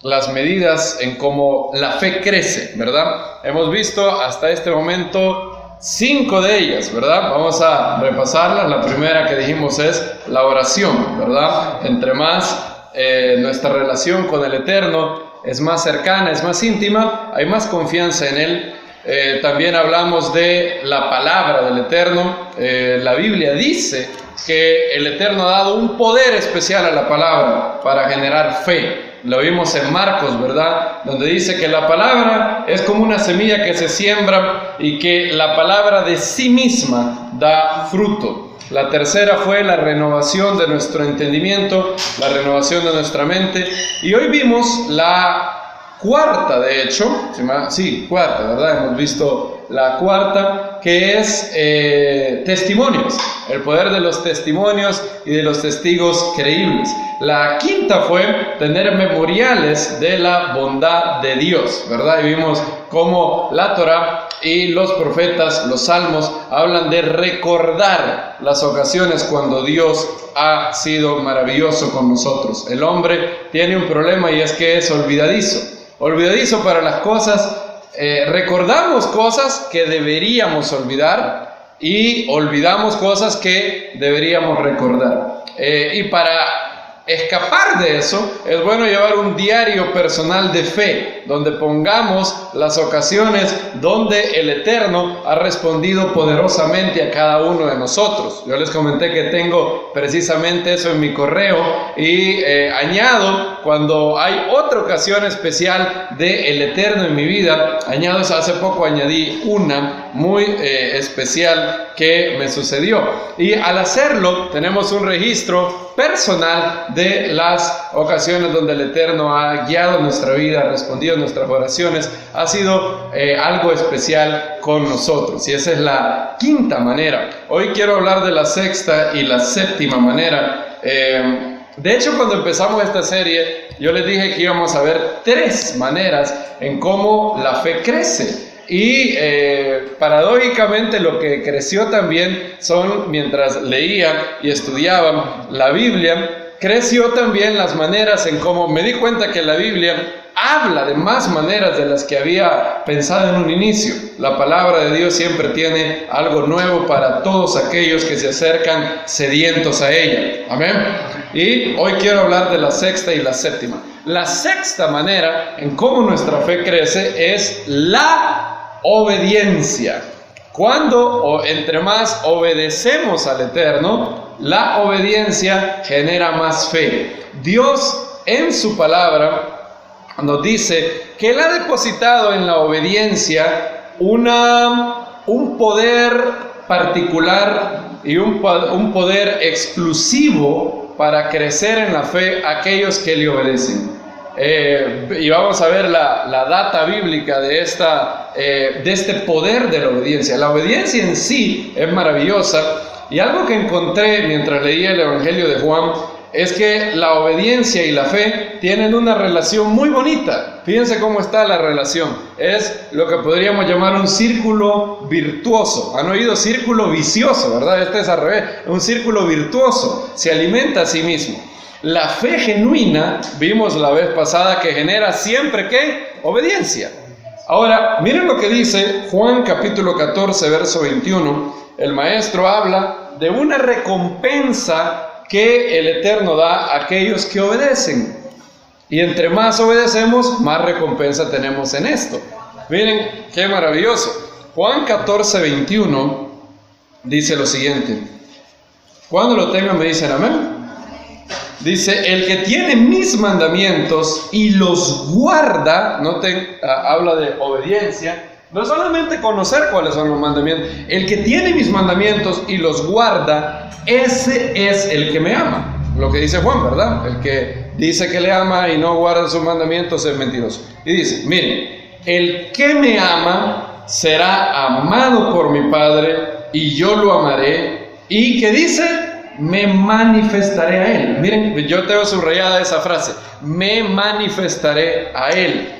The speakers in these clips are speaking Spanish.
las medidas en cómo la fe crece, ¿verdad? Hemos visto hasta este momento 5 de ellas, ¿verdad? Vamos a repasarlas. La primera que dijimos es la oración, ¿verdad? Entre más nuestra relación con el Eterno es más cercana, es más íntima, hay más confianza en Él. También hablamos de la palabra del Eterno. La Biblia dice que el Eterno ha dado un poder especial a la palabra para generar fe. Lo vimos en Marcos, ¿verdad? Donde dice que la palabra es como una semilla que se siembra y que la palabra de sí misma da fruto. La tercera fue la renovación de nuestro entendimiento, la renovación de nuestra mente. Y hoy vimos la cuarta, de hecho, cuarta, ¿verdad? Hemos visto la cuarta, que es testimonios, el poder de los testimonios y de los testigos creíbles. La quinta fue tener memoriales de la bondad de Dios, ¿verdad? Y vimos cómo la Torá y los profetas, los salmos, hablan de recordar las ocasiones cuando Dios ha sido maravilloso con nosotros. El hombre tiene un problema y es que es olvidadizo para las cosas. Recordamos cosas que deberíamos olvidar y olvidamos cosas que deberíamos recordar. Y para escapar de eso, es bueno llevar un diario personal de fe, donde pongamos las ocasiones donde el Eterno ha respondido poderosamente a cada uno de nosotros. Yo les comenté que tengo precisamente eso en mi correo y añado, cuando hay otra ocasión especial del Eterno en mi vida, añado eso. Hace poco añadí una muy especial que me sucedió, y al hacerlo tenemos un registro personal de las ocasiones donde el Eterno ha guiado nuestra vida, ha respondido a nuestras oraciones, ha sido algo especial con nosotros, y esa es la quinta manera. Hoy quiero hablar de la sexta y la séptima manera. De hecho, cuando empezamos esta serie, yo les dije que íbamos a ver 3 maneras en cómo la fe crece. Y paradójicamente lo que creció también son, mientras leía y estudiaba la Biblia, creció también las maneras en cómo me di cuenta que la Biblia habla de más maneras de las que había pensado en un inicio. La palabra de Dios siempre tiene algo nuevo para todos aquellos que se acercan sedientos a ella. Amén. Y hoy quiero hablar de la sexta y la séptima. La sexta manera en cómo nuestra fe crece es la obediencia. Cuando entre más obedecemos al Eterno, la obediencia genera más fe. Dios en su palabra nos dice que Él ha depositado en la obediencia un poder particular y un poder exclusivo para crecer en la fe a aquellos que le obedecen. Y vamos a ver la data bíblica de este poder de la obediencia. La obediencia en sí es maravillosa, y algo que encontré mientras leía el Evangelio de Juan es que la obediencia y la fe tienen una relación muy bonita. Fíjense cómo está la relación. Es lo que podríamos llamar un círculo virtuoso. ¿Han oído círculo vicioso, verdad? Este es al revés, un círculo virtuoso. Se alimenta a sí mismo. La fe genuina, vimos la vez pasada, que genera siempre, ¿qué? Obediencia. Ahora, miren lo que dice Juan capítulo 14, verso 21. El maestro habla de una recompensa que el Eterno da a aquellos que obedecen. Y entre más obedecemos, más recompensa tenemos en esto. Miren, qué maravilloso. Juan 14, 21 dice lo siguiente. Cuando lo tengan me dicen amén. Dice, el que tiene mis mandamientos y los guarda, noten, habla de obediencia, no solamente conocer cuáles son los mandamientos, el que tiene mis mandamientos y los guarda, ese es el que me ama. Lo que dice Juan, ¿verdad? El que dice que le ama y no guarda sus mandamientos es mentiroso. Y dice, miren, el que me ama será amado por mi Padre y yo lo amaré. ¿Y qué dice? Me manifestaré a Él. Miren, yo tengo subrayada esa frase, me manifestaré a Él.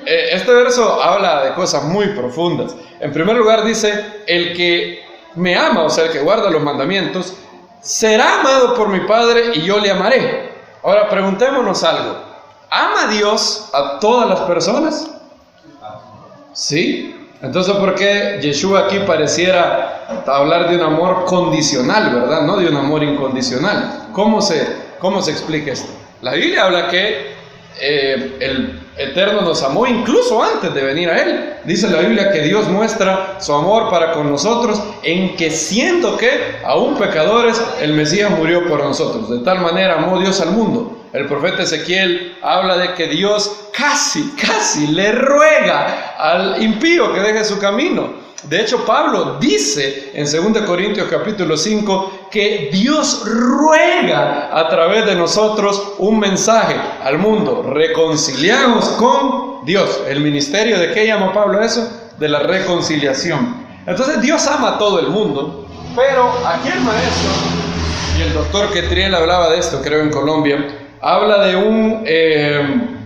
Este verso habla de cosas muy profundas. En primer lugar dice, el que me ama, o sea, el que guarda los mandamientos, será amado por mi Padre y yo le amaré. Ahora preguntémonos algo. ¿ama Dios a todas las personas? Sí. Entonces, ¿por qué Yeshua aquí pareciera hablar de un amor condicional, verdad? No de un amor incondicional. ¿Cómo se explica esto? La Biblia habla que el Eterno nos amó incluso antes de venir a Él. Dice la Biblia que Dios muestra su amor para con nosotros en que, siendo que aún pecadores, el Mesías murió por nosotros. De tal manera amó Dios al mundo. El profeta Ezequiel habla de que Dios casi le ruega al impío que deje su camino. De hecho, Pablo dice en 2 Corintios capítulo 5 que Dios ruega a través de nosotros un mensaje al mundo: reconciliados con Dios. ¿El ministerio de qué llama Pablo eso? De la reconciliación. Entonces Dios ama a todo el mundo, pero aquí el maestro y el doctor Ketriel hablaba de esto, creo en Colombia, habla de un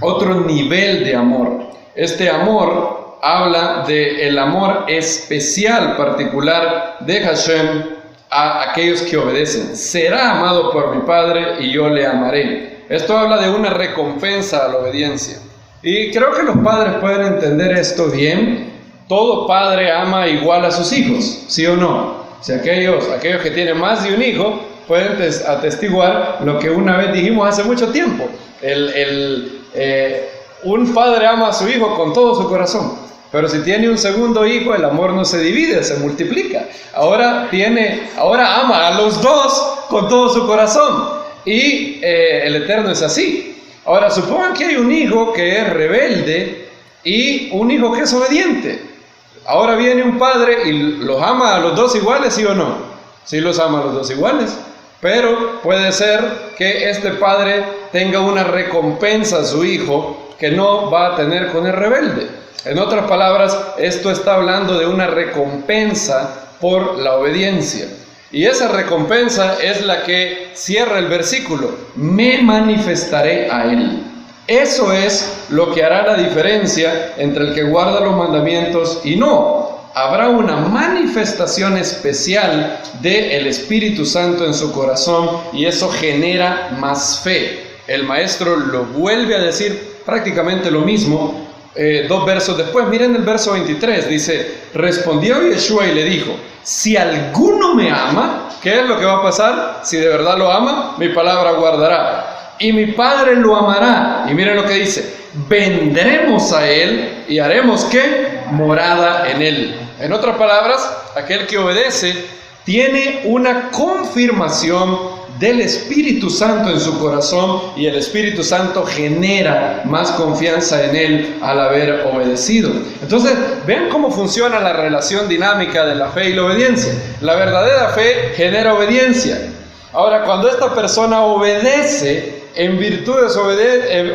otro nivel de amor. Este amor habla del amor especial, particular de Hashem a aquellos que obedecen. Será amado por mi Padre y yo le amaré. Esto habla de una recompensa a la obediencia. Y creo que los padres pueden entender esto bien. Todo padre ama igual a sus hijos, ¿sí o no? Si aquellos que tienen más de un hijo pueden atestiguar lo que una vez dijimos hace mucho tiempo. Un padre ama a su hijo con todo su corazón. Pero si tiene un segundo hijo, el amor no se divide, se multiplica. Ahora ama a los dos con todo su corazón. Y el Eterno es así. Ahora, supongan que hay un hijo que es rebelde y un hijo que es obediente. Ahora viene un padre y los ama a los dos iguales, ¿sí o no? Sí los ama a los dos iguales. Pero puede ser que este padre tenga una recompensa a su hijo que no va a tener con el rebelde. En otras palabras, esto está hablando de una recompensa por la obediencia. Y esa recompensa es la que cierra el versículo: me manifestaré a él. Eso es lo que hará la diferencia entre el que guarda los mandamientos y no. Habrá una manifestación especial del Espíritu Santo en su corazón y eso genera más fe. El maestro lo vuelve a decir prácticamente lo mismo. 2 versos después, miren el verso 23, dice: respondió Yeshua y le dijo: si alguno me ama, ¿qué es lo que va a pasar? Si de verdad lo ama, mi palabra guardará, y mi Padre lo amará. Y miren lo que dice: vendremos a él y haremos ¿qué? Morada en él. En otras palabras, aquel que obedece tiene una confirmación del Espíritu Santo en su corazón y el Espíritu Santo genera más confianza en él al haber obedecido. Entonces, vean cómo funciona la relación dinámica de la fe y la obediencia. La verdadera fe genera obediencia. Ahora, cuando esta persona obedece en virtud de su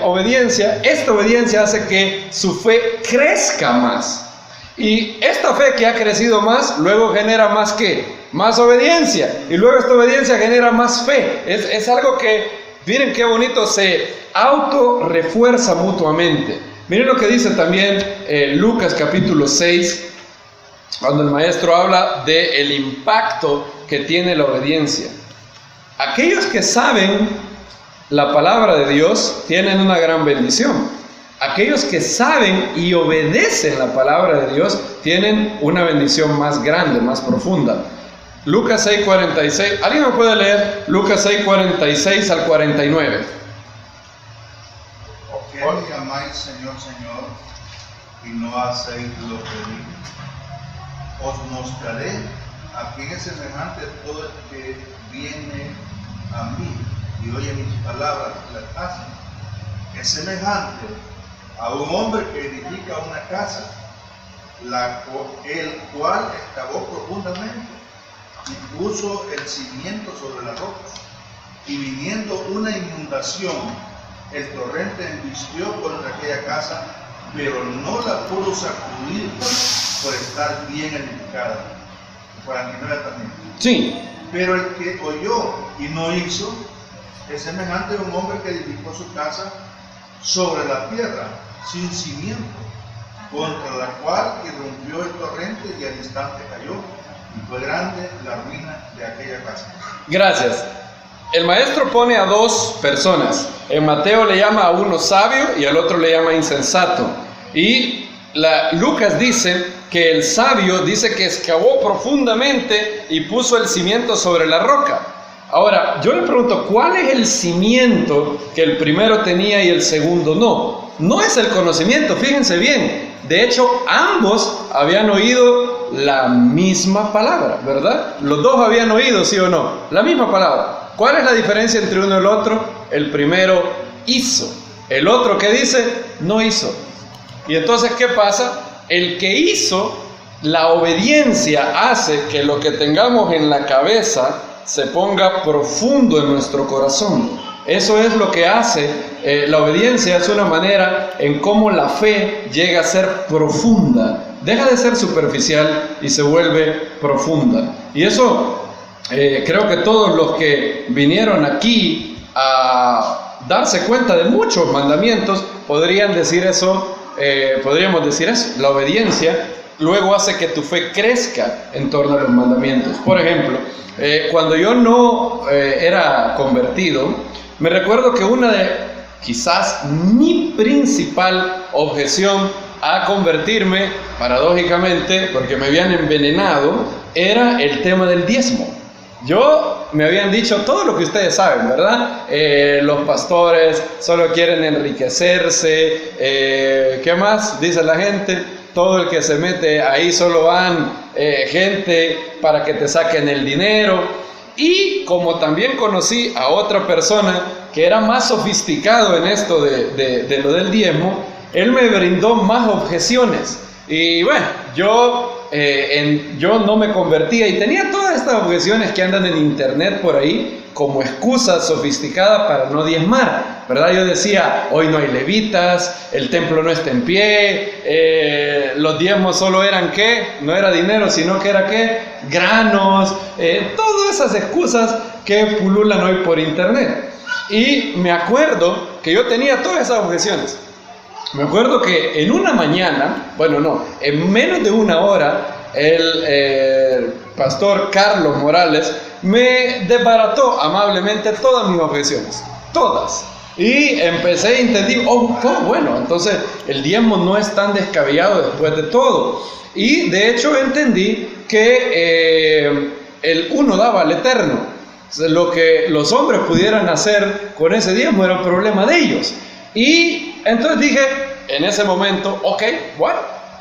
obediencia, esta obediencia hace que su fe crezca más. Y esta fe que ha crecido más, luego genera más ¿qué? Más obediencia. Y luego esta obediencia genera más fe. Es algo que, miren qué bonito, se auto-refuerza mutuamente. Miren lo que dice también Lucas capítulo 6, cuando el maestro habla del impacto que tiene la obediencia. Aquellos que saben la palabra de Dios tienen una gran bendición. Aquellos que saben y obedecen la palabra de Dios tienen una bendición más grande, más profunda. Lucas 6:46, ¿alguien me puede leer? Lucas 6:46 al 49. ¿Por qué me llamáis Señor, Señor, y no hacéis lo que digo? Os mostraré a quién es semejante todo el que viene a mí y oye mis palabras y las hace. Es semejante a un hombre que edifica una casa, el cual excavó profundamente y puso el cimiento sobre la roca. Y viniendo una inundación, el torrente embistió contra aquella casa, pero no la pudo sacudir por estar bien edificada. 49 también. Sí. Pero el que oyó y no hizo, es semejante a un hombre que edificó su casa sobre la tierra, sin cimiento, contra la cual irrumpió el torrente y al instante cayó, y fue grande la ruina de aquella casa. Gracias. el maestro pone a dos personas. En Mateo le llama a uno sabio y al otro le llama insensato. Y Lucas dice que el sabio dice que excavó profundamente y puso el cimiento sobre la roca. Ahora, yo le pregunto, ¿cuál es el cimiento que el primero tenía y el segundo no? No es el conocimiento, fíjense bien. De hecho, ambos habían oído la misma palabra, ¿verdad? Los dos habían oído, ¿sí o no? La misma palabra. ¿Cuál es la diferencia entre uno y el otro? El primero hizo. El otro, ¿qué dice? No hizo. Y entonces, ¿qué pasa? El que hizo, la obediencia hace que lo que tengamos en la cabeza se ponga profundo en nuestro corazón. Eso es lo que hace, la obediencia es una manera en cómo la fe llega a ser profunda. Deja de ser superficial y se vuelve profunda. Y eso creo que todos los que vinieron aquí a darse cuenta de muchos mandamientos podríamos decir eso. La obediencia luego hace que tu fe crezca en torno a los mandamientos. Por ejemplo, cuando yo no era convertido, me recuerdo que una de, quizás mi principal objeción a convertirme, paradójicamente, porque me habían envenenado, era el tema del diezmo. Me habían dicho todo lo que ustedes saben, ¿verdad? Los pastores solo quieren enriquecerse, ¿qué más? Dice la gente, todo el que se mete ahí solo van gente para que te saquen el dinero. Y como también conocí a otra persona que era más sofisticado en esto de lo del diezmo, él me brindó más objeciones. Y bueno, yo no me convertía y tenía todas estas objeciones que andan en internet por ahí como excusa sofisticada para no diezmar, ¿verdad? Yo decía, hoy no hay levitas, el templo no está en pie, los diezmos solo eran ¿qué? No era dinero, sino que era ¿qué? Granos, todas esas excusas que pululan hoy por internet. Y me acuerdo que yo tenía todas esas objeciones. Me acuerdo que en una mañana, en menos de una hora, el pastor Carlos Morales me desbarató amablemente todas mis objeciones, todas. Y empecé a entender, entonces el diezmo no es tan descabellado después de todo. Y de hecho entendí que el uno daba al eterno. Lo que los hombres pudieran hacer con ese diezmo era un problema de ellos. Y entonces dije, en ese momento,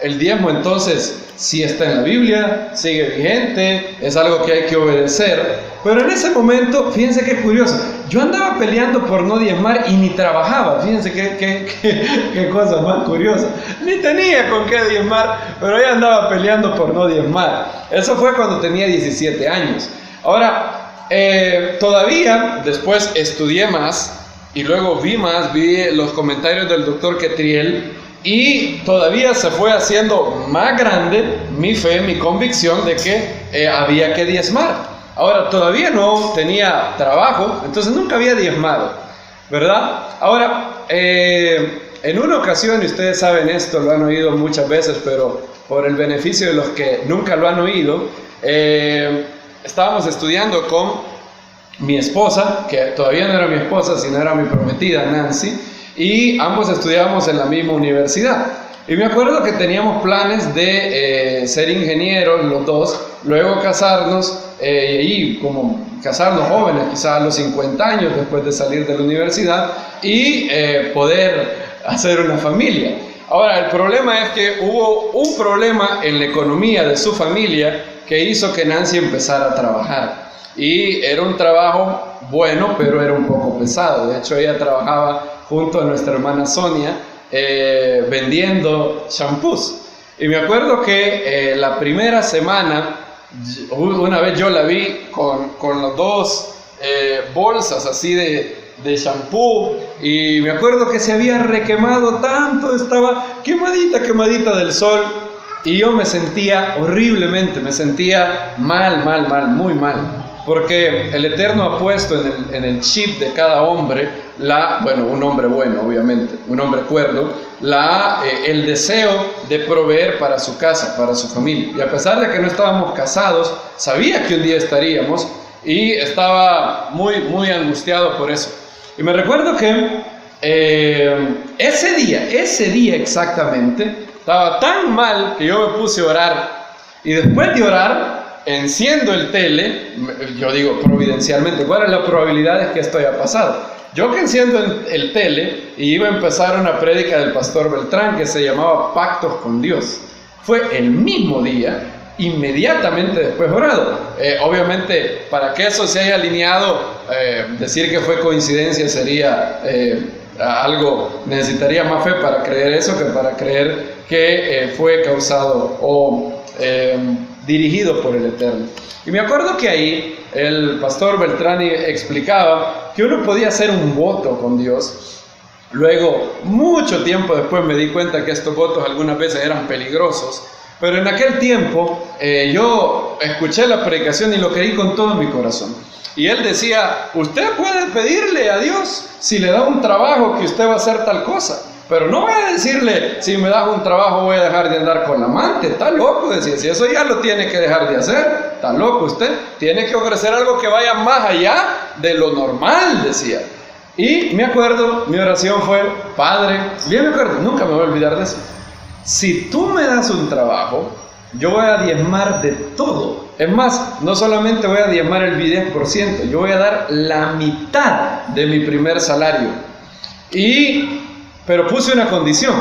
el diezmo entonces sí está en la Biblia, sigue vigente, es algo que hay que obedecer. Pero en ese momento, fíjense qué curioso, yo andaba peleando por no diezmar y ni trabajaba. Fíjense qué cosa más curiosa. Ni tenía con qué diezmar, pero yo andaba peleando por no diezmar. Eso fue cuando tenía 17 años. Ahora, todavía después estudié más y luego vi los comentarios del doctor Ketriel. Y todavía se fue haciendo más grande mi fe, mi convicción de que había que diezmar. Ahora, todavía no tenía trabajo, entonces nunca había diezmado, ¿verdad? Ahora, en una ocasión, y ustedes saben esto, lo han oído muchas veces, pero por el beneficio de los que nunca lo han oído, estábamos estudiando con mi esposa, que todavía no era mi esposa, sino era mi prometida, Nancy, y ambos estudiábamos en la misma universidad. Y me acuerdo que teníamos planes de ser ingenieros los dos, luego casarnos, y como casarnos jóvenes, quizás a los 50 años después de salir de la universidad, y poder hacer una familia. Ahora, el problema es que hubo un problema en la economía de su familia que hizo que Nancy empezara a trabajar. Y era un trabajo bueno, pero era un poco pesado. De hecho, ella trabajaba junto a nuestra hermana Sonia vendiendo shampoos. Y me acuerdo que la primera semana, una vez yo la vi con las dos bolsas así de shampoo, y me acuerdo que se había requemado tanto, estaba quemadita del sol, y yo me sentía horriblemente, me sentía mal, muy mal. Porque el Eterno ha puesto en el chip de cada hombre, un hombre bueno, obviamente, un hombre cuerdo, el deseo de proveer para su casa, para su familia. Y a pesar de que no estábamos casados, sabía que un día estaríamos, y estaba muy angustiado por eso. Y me recuerdo que ese día exactamente, estaba tan mal que yo me puse a orar. Y después de orar, enciendo el tele. Yo digo providencialmente, ¿cuál es la probabilidad de que esto haya pasado? Yo que enciendo el tele y iba a empezar una prédica del pastor Beltrán que se llamaba Pactos con Dios. Fue el mismo día, inmediatamente después orado. Obviamente, para que eso se haya alineado, decir que fue coincidencia sería algo, necesitaría más fe para creer eso que para creer que fue causado o dirigido por el Eterno. Y me acuerdo que ahí el pastor Beltrán explicaba que uno podía hacer un voto con Dios. Luego, mucho tiempo después me di cuenta que estos votos algunas veces eran peligrosos, pero en aquel tiempo yo escuché la predicación y lo creí con todo mi corazón. Y él decía, usted puede pedirle a Dios si le da un trabajo que usted va a hacer tal cosa, pero no voy a decirle, si me das un trabajo voy a dejar de andar con la amante. Está loco, decía, si eso ya lo tiene que dejar de hacer, está loco usted, tiene que ofrecer algo que vaya más allá de lo normal, decía. Y me acuerdo, mi oración fue, Padre, bien me acuerdo, nunca me voy a olvidar de eso. Si tú me das un trabajo, yo voy a diezmar de todo. Es más, no solamente voy a diezmar el 10%, yo voy a dar la mitad de mi primer salario. Pero puse una condición,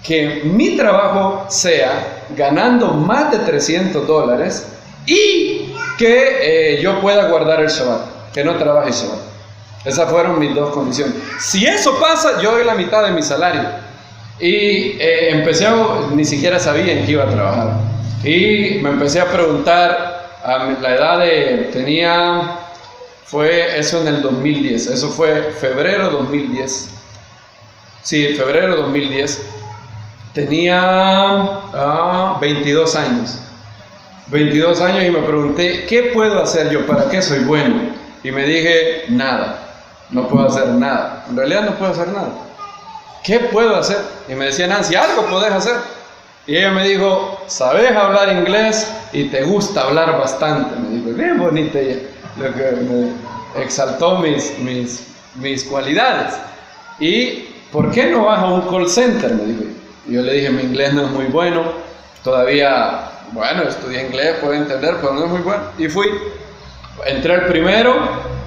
que mi trabajo sea ganando más de $300 y que yo pueda guardar el Shabbat, que no trabaje Shabbat. Esas fueron mis dos condiciones. Si eso pasa, yo doy la mitad de mi salario. Y ni siquiera sabía en qué iba a trabajar. Y me empecé a preguntar, a la edad fue eso en el 2010, eso fue febrero 2010. Sí, febrero 2010. Tenía 22 años. 22 años y me pregunté, ¿qué puedo hacer yo? ¿Para qué soy bueno? Y me dije, nada, no puedo hacer nada. En realidad no puedo hacer nada. ¿Qué puedo hacer? Y me decía Nancy, algo podés hacer. Y ella me dijo, ¿sabes hablar inglés? Y te gusta hablar bastante. Me dijo, bien bonita ella, lo que me exaltó mis cualidades. ¿Y por qué no vas a un call center? Me dijo. Y yo le dije, mi inglés no es muy bueno. Todavía, bueno, estudié inglés, puedo entender, pero no es muy bueno. Y fui. Entré al primero,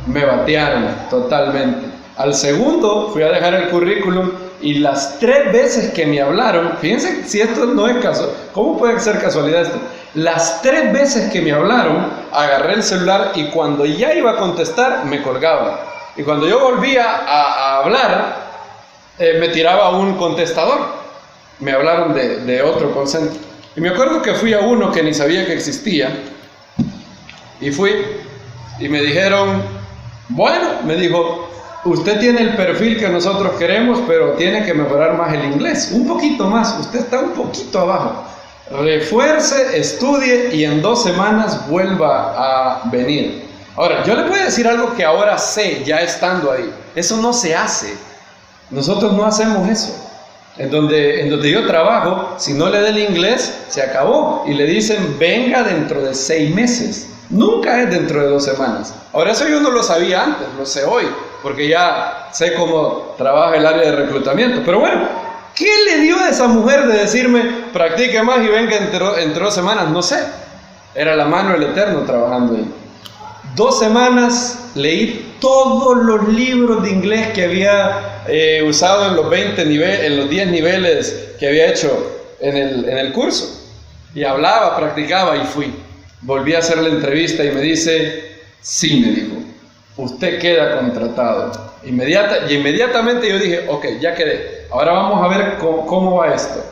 me batearon totalmente. Al segundo, fui a dejar el currículum y las 3 veces que me hablaron, fíjense si esto no es caso, ¿cómo puede ser casualidad esto? Las 3 veces que me hablaron, agarré el celular y cuando ya iba a contestar, me colgaba. Y cuando yo volvía a hablar, me tiraba un contestador. Me hablaron de otro call center. Y me acuerdo que fui a uno que ni sabía que existía. Y fui y me dijeron, bueno, me dijo, usted tiene el perfil que nosotros queremos, pero tiene que mejorar más el inglés, un poquito más, usted está un poquito abajo. Refuerce, estudie y en 2 semanas vuelva a venir. Ahora, yo le puedo decir algo que ahora sé, ya estando ahí. Eso no se hace. Nosotros no hacemos eso. En donde yo trabajo, si no le da el inglés, se acabó. Y le dicen, venga dentro de 6 meses. Nunca es dentro de 2 semanas. Ahora, eso yo no lo sabía antes, lo sé hoy, porque ya sé cómo trabaja el área de reclutamiento. Pero bueno, ¿qué le dio a esa mujer de decirme, practique más y venga entre 2 semanas? No sé. Era la mano del Eterno trabajando ahí. 2 semanas leí todos los libros de inglés que había usado en los 10 niveles que había hecho en el curso. Y hablaba, practicaba y fui. Volví a hacer la entrevista y me dice, sí, me dijo, usted queda contratado. Inmediatamente yo dije, ok, ya quedé. Ahora vamos a ver cómo va esto.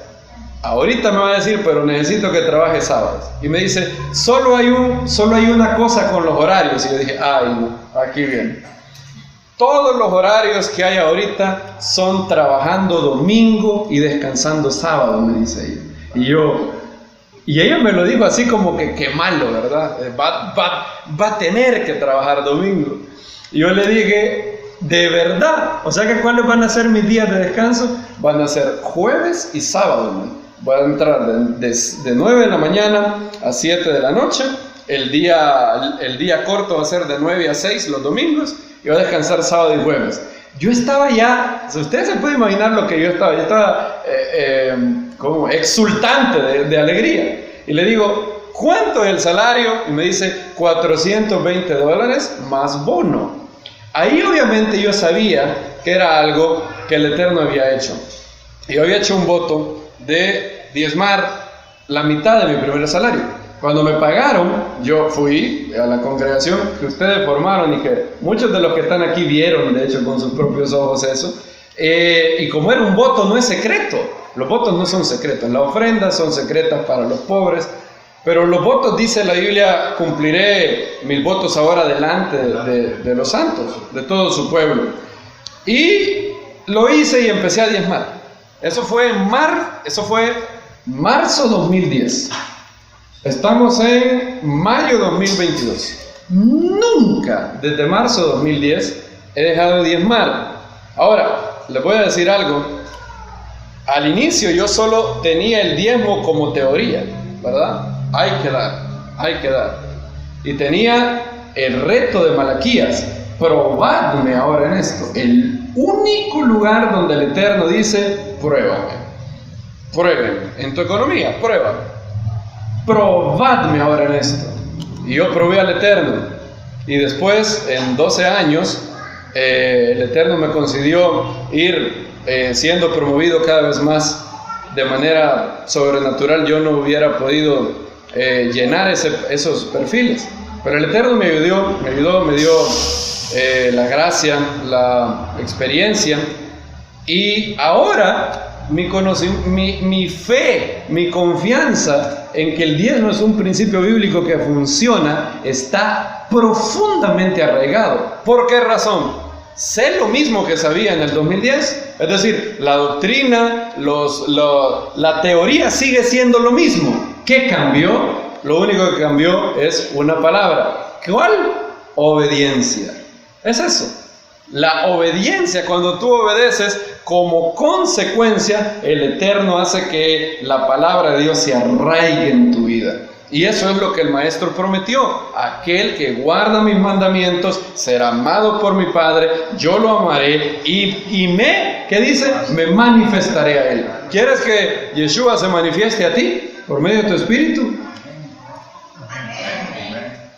Ahorita me va a decir, pero necesito que trabaje sábados. Y me dice, solo hay una cosa con los horarios. Y yo dije, ay, no, aquí viene. Todos los horarios que hay ahorita son trabajando domingo y descansando sábado, me dice ella. Y ella me lo dijo así como que malo, ¿verdad? Va a tener que trabajar domingo. Y yo le dije, ¿de verdad? O sea que ¿cuáles van a ser mis días de descanso? Van a ser jueves y sábado, ¿no? Voy a entrar de 9 de la mañana a 7 de la noche el día corto va a ser de 9 a 6 los domingos y va a descansar sábado y jueves. Yo estaba ya, ustedes se pueden imaginar lo que yo estaba como exultante de alegría. Y le digo, ¿cuánto es el salario? Y me dice, $420 más bono. Ahí obviamente yo sabía que era algo que el Eterno había hecho. Y había hecho un voto de diezmar la mitad de mi primer salario. Cuando me pagaron, yo fui a la congregación que ustedes formaron y que muchos de los que están aquí vieron, de hecho, con sus propios ojos eso. Y como era un voto, no es secreto. Los votos no son secretos. Las ofrendas son secretas para los pobres. Pero los votos, dice la Biblia, cumpliré mis votos ahora delante de los santos, de todo su pueblo. Y lo hice y empecé a diezmar. Eso fue marzo 2010. Estamos en mayo 2022. Nunca desde marzo 2010 he dejado de diezmar. Ahora, les voy a decir algo. Al inicio yo solo tenía el diezmo como teoría, ¿verdad? Hay que dar. Y tenía el reto de Malaquías. Probadme ahora en esto. El único lugar donde el Eterno dice, pruébame. En tu economía, pruébame. Probadme ahora en esto. Y yo probé al Eterno. Y después, en 12 años, el Eterno me concedió ir siendo promovido cada vez más de manera sobrenatural. Yo no hubiera podido llenar esos perfiles. Pero el Eterno me ayudó, me dio la gracia, la experiencia. Y ahora mi fe, mi confianza en que el diezmo es un principio bíblico que funciona, está profundamente arraigado. ¿Por qué razón? Sé lo mismo que sabía en el 2010, es decir, la doctrina, la teoría sigue siendo lo mismo. ¿Qué cambió? Lo único que cambió es una palabra. ¿Cuál? Obediencia. Es eso. La obediencia, cuando tú obedeces, como consecuencia, el Eterno hace que la palabra de Dios se arraigue en tu vida. Y eso es lo que el Maestro prometió. Aquel que guarda mis mandamientos será amado por mi Padre, yo lo amaré ¿qué dice? Me manifestaré a él. ¿Quieres que Yeshua se manifieste a ti por medio de tu espíritu?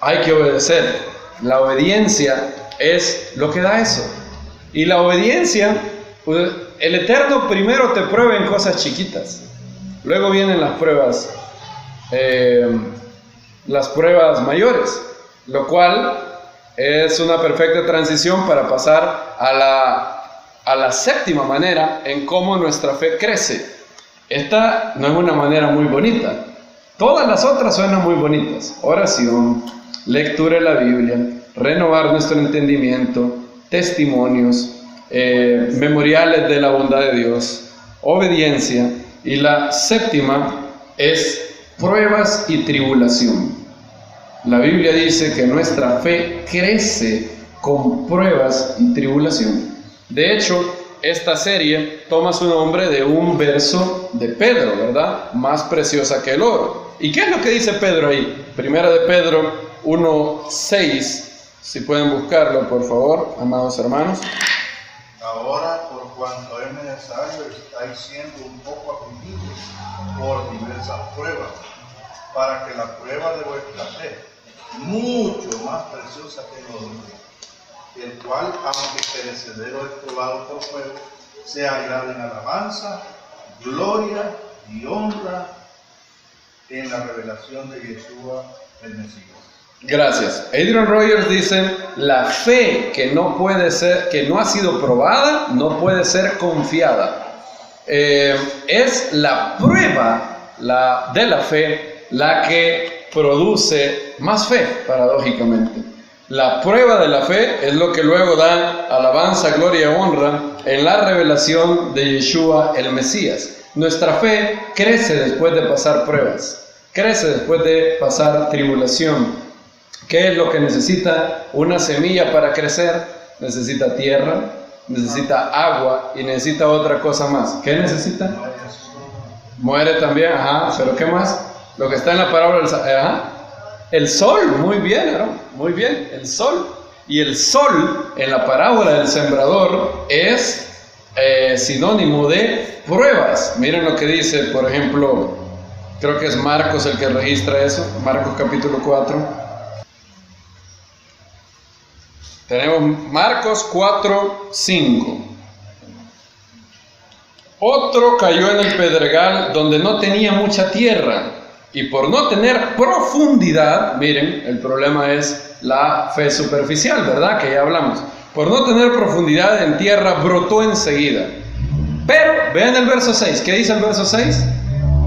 Hay que obedecer. La obediencia es lo que da eso. Y la obediencia, pues, el Eterno primero te prueba en cosas chiquitas. Luego vienen las pruebas mayores, lo cual es una perfecta transición para pasar a la séptima manera en cómo nuestra fe crece. Esta no es una manera muy bonita. Todas las otras suenan muy bonitas: oración, lectura de la Biblia, renovar nuestro entendimiento, testimonios, memoriales de la bondad de Dios, obediencia. Y la séptima es pruebas y tribulación. La Biblia dice que nuestra fe crece con pruebas y tribulación. De hecho, esta serie toma su nombre de un verso de Pedro, ¿verdad? Más preciosa que el oro. ¿Y qué es lo que dice Pedro ahí? Primera de Pedro 1:6. Si pueden buscarlo, por favor, amados hermanos. Ahora, por cuanto es necesario, estáis siendo un poco afligidos por diversas pruebas, para que la prueba de vuestra fe, mucho más preciosa que el oro, el cual, aunque perecedero es probado por fuego, sea hallado en alabanza, gloria y honra en la revelación de Yeshua el Mesías. Gracias. Adrian Rogers dice: la fe que no ha sido probada, no puede ser confiada. Es la prueba de la fe la que produce más fe, paradójicamente. La prueba de la fe es lo que luego da alabanza, gloria y honra en la revelación de Yeshua el Mesías. Nuestra fe crece después de pasar pruebas, crece después de pasar tribulación. ¿Qué es lo que necesita una semilla para crecer? Necesita tierra, necesita agua y necesita otra cosa más. ¿Qué necesita? Muere también, pero ¿qué más? Lo que está en la parábola, El sol, muy bien, hermano, muy bien, el sol. Y el sol en la parábola del sembrador es sinónimo de pruebas. Miren lo que dice, por ejemplo, creo que es Marcos el que registra eso, Marcos capítulo 4. Tenemos Marcos 4, 5. Otro cayó en el pedregal donde no tenía mucha tierra, y por no tener profundidad, miren, el problema es la fe superficial, ¿verdad? Que ya hablamos. Por no tener profundidad en tierra, brotó enseguida. Pero, vean el verso 6, ¿qué dice el verso 6?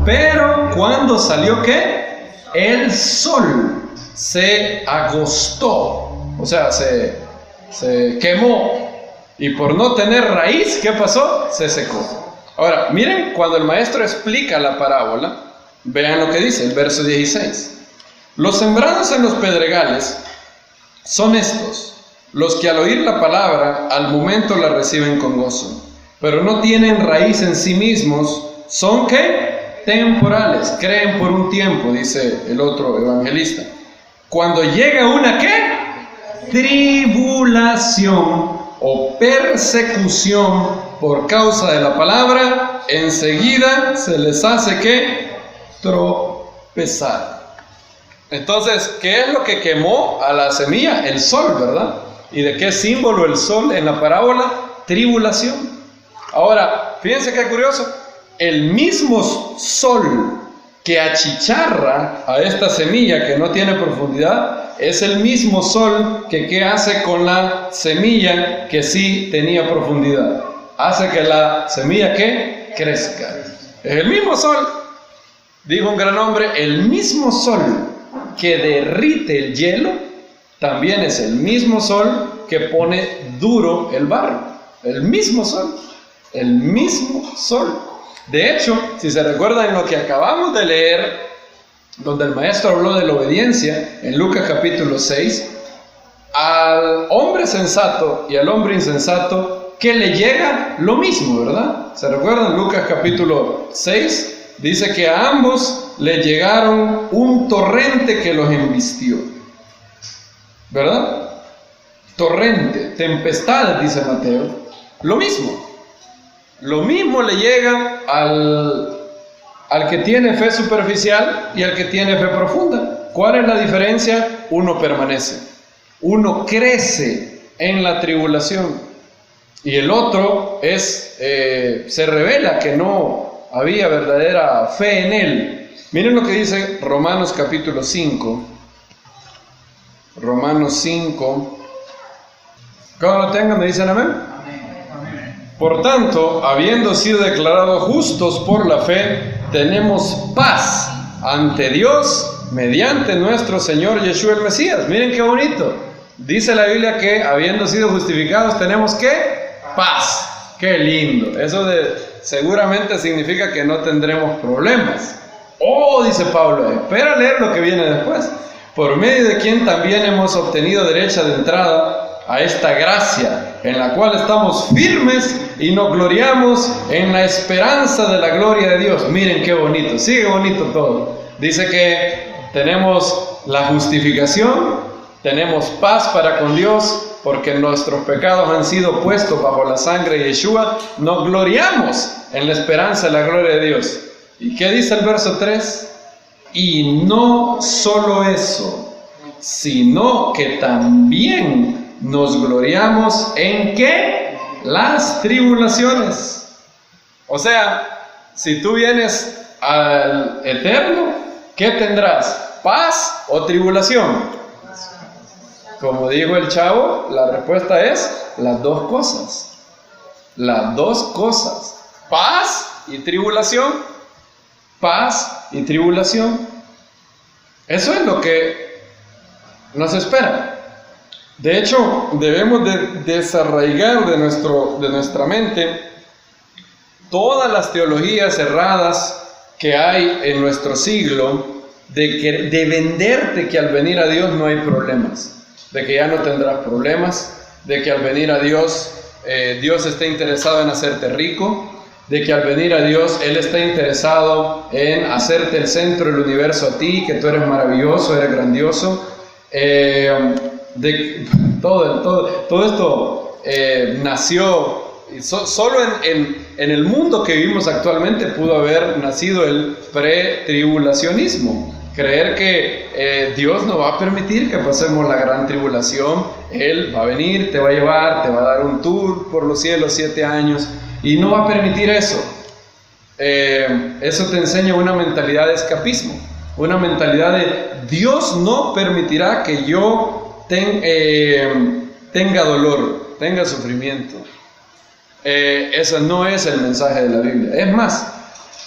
Pero cuando salió, ¿qué? El sol se agostó, o sea, se quemó, y por no tener raíz, ¿qué pasó? Se secó. Ahora, miren, cuando el maestro explica la parábola, vean lo que dice, el verso 16. Los sembrados en los pedregales son estos, los que al oír la palabra, al momento la reciben con gozo, pero no tienen raíz en sí mismos, son ¿qué? Temporales, creen por un tiempo, dice el otro evangelista. Cuando llega una ¿qué? Tribulación o persecución por causa de la palabra, enseguida se les hace ¿qué? Tropezar. Entonces, ¿qué es lo que quemó a la semilla? El sol, ¿verdad? ¿Y de qué símbolo el sol en la parábola? Tribulación. Ahora, fíjense qué curioso, el mismo sol que achicharra a esta semilla que no tiene profundidad, es el mismo sol que ¿qué hace con la semilla que sí tenía profundidad? Hace que la semilla ¿qué? Crezca. Es el mismo sol, dijo un gran hombre, el mismo sol que derrite el hielo, también es el mismo sol que pone duro el barro. El mismo sol, el mismo sol. De hecho, si se recuerdan lo que acabamos de leer, donde el maestro habló de la obediencia, en Lucas capítulo 6, al hombre sensato y al hombre insensato, ¿qué le llega? Lo mismo, ¿verdad? ¿Se recuerdan? Lucas capítulo 6, dice que a ambos le llegaron un torrente que los embistió, ¿verdad? Torrente, tempestades, dice Mateo, lo mismo. Lo mismo le llega al que tiene fe superficial y al que tiene fe profunda. ¿Cuál es la diferencia? Uno permanece, uno crece en la tribulación, y el otro se revela que no había verdadera fe en él. Miren lo que dice Romanos capítulo 5. Romanos 5. Cuando lo tengan me dicen amén. Por tanto, habiendo sido declarados justos por la fe, tenemos paz ante Dios mediante nuestro Señor Yeshua el Mesías. Miren qué bonito. Dice la Biblia que habiendo sido justificados tenemos ¿qué? Paz. Qué lindo. Eso seguramente significa que no tendremos problemas. Oh, dice Pablo, espera a leer lo que viene después. Por medio de quien también hemos obtenido derecha de entrada a esta gracia, en la cual estamos firmes y nos gloriamos en la esperanza de la gloria de Dios. Miren qué bonito, sigue bonito todo. Dice que tenemos la justificación, tenemos paz para con Dios, porque nuestros pecados han sido puestos bajo la sangre de Yeshua. Nos gloriamos en la esperanza de la gloria de Dios. ¿Y qué dice el verso 3? Y no solo eso, sino que también nos gloriamos en ¿qué? Las tribulaciones. O sea, si tú vienes al eterno, ¿qué tendrás? ¿Paz o tribulación? Como dijo el chavo, la respuesta es las dos cosas. Las dos cosas. Paz y tribulación. Paz y tribulación. Eso es lo que nos espera. De hecho, debemos de desarraigar de nuestra mente todas las teologías erradas que hay en nuestro siglo de venderte que al venir a Dios no hay problemas, de que ya no tendrás problemas, de que al venir a Dios, Dios está interesado en hacerte rico, de que al venir a Dios, Él está interesado en hacerte el centro del universo a ti, que tú eres maravilloso, eres grandioso. Todo esto nació, solo en el mundo que vivimos actualmente pudo haber nacido el pretribulacionismo. Creer que Dios no va a permitir que pasemos la gran tribulación. Él va a venir, te va a llevar, te va a dar un tour por los cielos 7 años y no va a permitir eso. Eso te enseña una mentalidad de escapismo, una mentalidad de Dios no permitirá que yo tenga dolor, tenga sufrimiento. Ese no es el mensaje de la Biblia. Es más,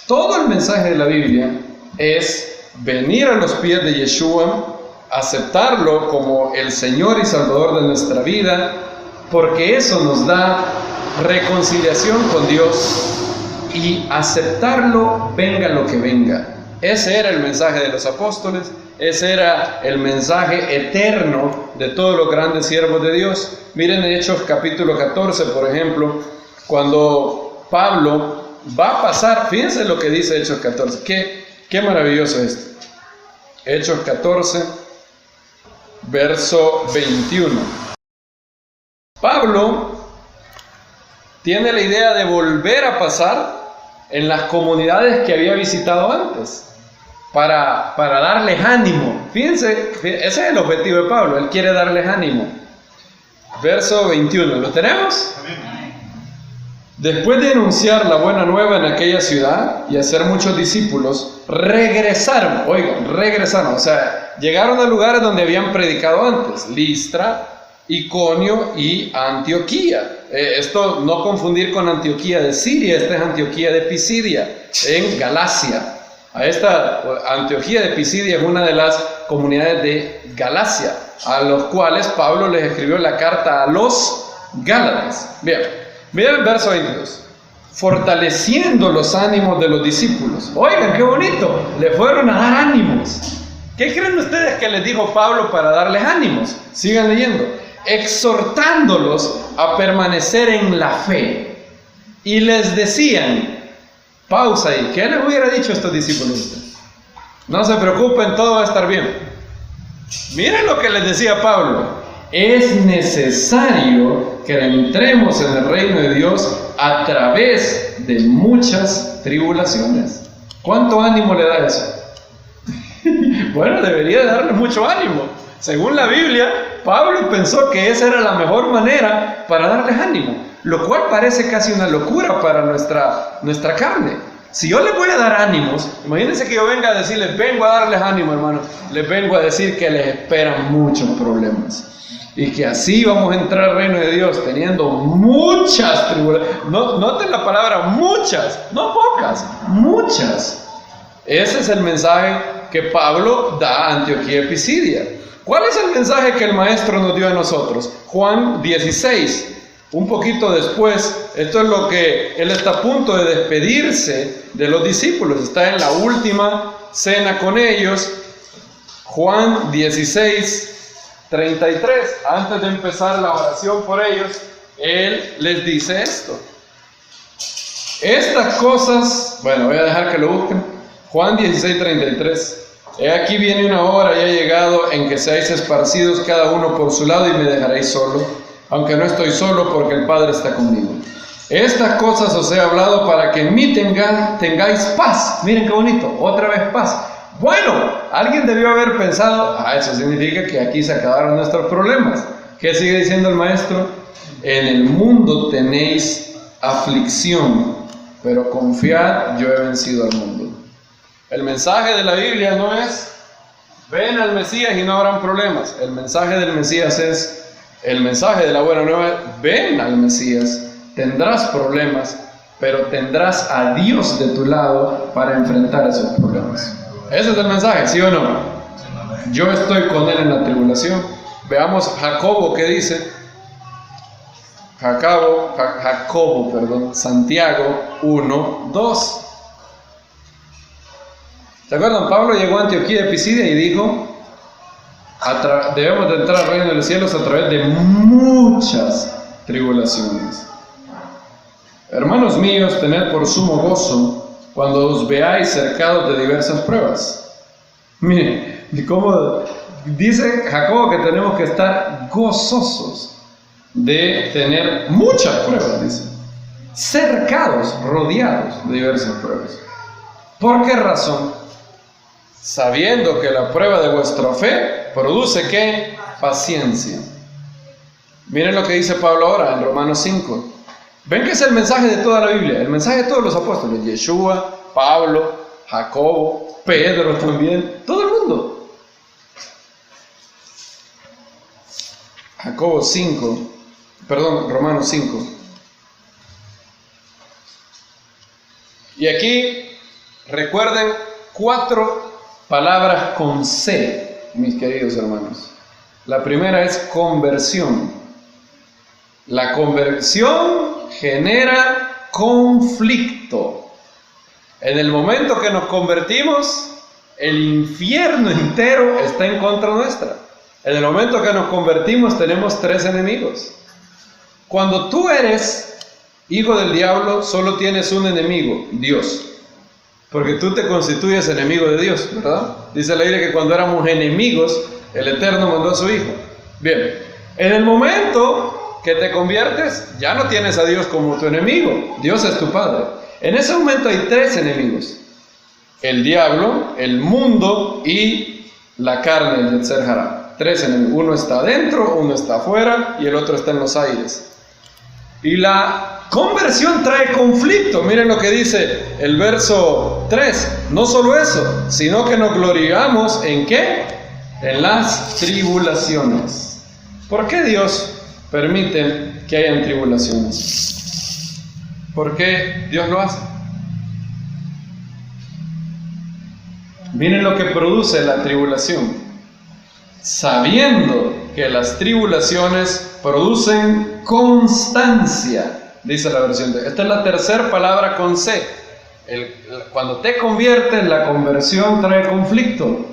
todo el mensaje de la Biblia es venir a los pies de Yeshua, aceptarlo como el Señor y Salvador de nuestra vida, porque eso nos da reconciliación con Dios, y aceptarlo venga lo que venga. Ese era el mensaje de los apóstoles, ese era el mensaje eterno de todos los grandes siervos de Dios. Miren Hechos capítulo 14, por ejemplo, cuando Pablo va a pasar, fíjense lo que dice Hechos 14, qué maravilloso es esto. Hechos 14, verso 21. Pablo tiene la idea de volver a pasar en las comunidades que había visitado antes, para darles ánimo. Fíjense, ese es el objetivo de Pablo, él quiere darles ánimo. Verso 21, ¿lo tenemos? Después de anunciar la buena nueva en aquella ciudad y hacer muchos discípulos, regresaron, o sea, llegaron a lugares donde habían predicado antes: Listra, Iconio y Antioquía. Esto no confundir con Antioquía de Siria, esta es Antioquía de Pisidia, en Galacia. A esta Antioquía de Pisidia es una de las comunidades de Galacia, a los cuales Pablo les escribió la carta a los Gálatas. Bien, miren el verso 22. Fortaleciendo los ánimos de los discípulos. Oigan, qué bonito, le fueron a dar ánimos. ¿Qué creen ustedes que les dijo Pablo para darles ánimos? Sigan leyendo. Exhortándolos a permanecer en la fe. Y les decían, pausa ahí, ¿qué les hubiera dicho a estos discípulos? No se preocupen, todo va a estar bien. Miren lo que les decía Pablo: es necesario que entremos en el reino de Dios a través de muchas tribulaciones. ¿Cuánto ánimo le da eso? Bueno, debería darle mucho ánimo. Según la Biblia, Pablo pensó que esa era la mejor manera para darles ánimo, lo cual parece casi una locura para nuestra carne. Si yo les voy a dar ánimos, imagínense que yo venga a decirles, vengo a darles ánimo, hermano, les vengo a decir que les esperan muchos problemas y que así vamos a entrar al reino de Dios teniendo muchas tribulaciones. Noten la palabra muchas, no pocas, muchas. Ese es el mensaje que Pablo da a Antioquía de Pisidia. ¿Cuál es el mensaje que el Maestro nos dio a nosotros? Juan 16, un poquito después. Esto es lo que él está a punto de despedirse de los discípulos. Está en la última cena con ellos. Juan 16, 33. Antes de empezar la oración por ellos, él les dice esto. Estas cosas, bueno, voy a dejar que lo busquen. Juan 16, 33. He aquí viene una hora y ha llegado en que seáis esparcidos cada uno por su lado y me dejaréis solo, aunque no estoy solo porque el Padre está conmigo. Estas cosas os he hablado para que en mí tengáis paz. Miren qué bonito, otra vez paz. Bueno, alguien debió haber pensado, eso significa que aquí se acabaron nuestros problemas. ¿Qué sigue diciendo el Maestro? En el mundo tenéis aflicción, pero confiad, yo he vencido al mundo. El mensaje de la Biblia no es ven al Mesías y no habrán problemas. El mensaje del Mesías es el mensaje de la buena nueva: ven al Mesías, tendrás problemas, pero tendrás a Dios de tu lado para enfrentar esos problemas. Ese es el mensaje, ¿sí o no? Yo estoy con él en la tribulación. Veamos Jacobo, ¿qué dice? Santiago 1, 2. ¿Se acuerdan? Pablo llegó a Antioquía de Pisidia y dijo: debemos de entrar al reino de los cielos a través de muchas tribulaciones. Hermanos míos, tened por sumo gozo cuando os veáis cercados de diversas pruebas. Miren, cómo dice Jacobo que tenemos que estar gozosos de tener muchas pruebas, dice. Cercados, rodeados de diversas pruebas. ¿Por qué razón? Sabiendo que la prueba de vuestra fe produce ¿qué? Paciencia. Miren lo que dice Pablo ahora en Romanos 5. Ven que es el mensaje de toda la Biblia, el mensaje de todos los apóstoles, Yeshua, Pablo, Jacobo, Pedro también, todo el mundo. Romanos 5. Y aquí recuerden 4 palabras con C, mis queridos hermanos. La primera es conversión. La conversión genera conflicto. En el momento que nos convertimos, el infierno entero está en contra nuestra. En el momento que nos convertimos, tenemos 3 enemigos. Cuando tú eres hijo del diablo, solo tienes un enemigo, Dios. Porque tú te constituyes enemigo de Dios, ¿verdad? Dice la Biblia que cuando éramos enemigos, el Eterno mandó a su Hijo. Bien, en el momento que te conviertes, ya no tienes a Dios como tu enemigo. Dios es tu Padre. En ese momento hay 3 enemigos. El diablo, el mundo y la carne, el Yetzer Hara. 3 enemigos. Uno está adentro, uno está afuera y el otro está en los aires. Y la conversión trae conflicto. Miren lo que dice el verso 3. No solo eso, sino que nos gloriamos ¿en qué? En las tribulaciones. ¿Por qué Dios permite que hayan tribulaciones? ¿Por qué Dios lo hace? Miren lo que produce la tribulación. Sabiendo que las tribulaciones producen constancia, dice la versión de... Esta es la tercera palabra con C. Cuando te conviertes, la conversión trae conflicto.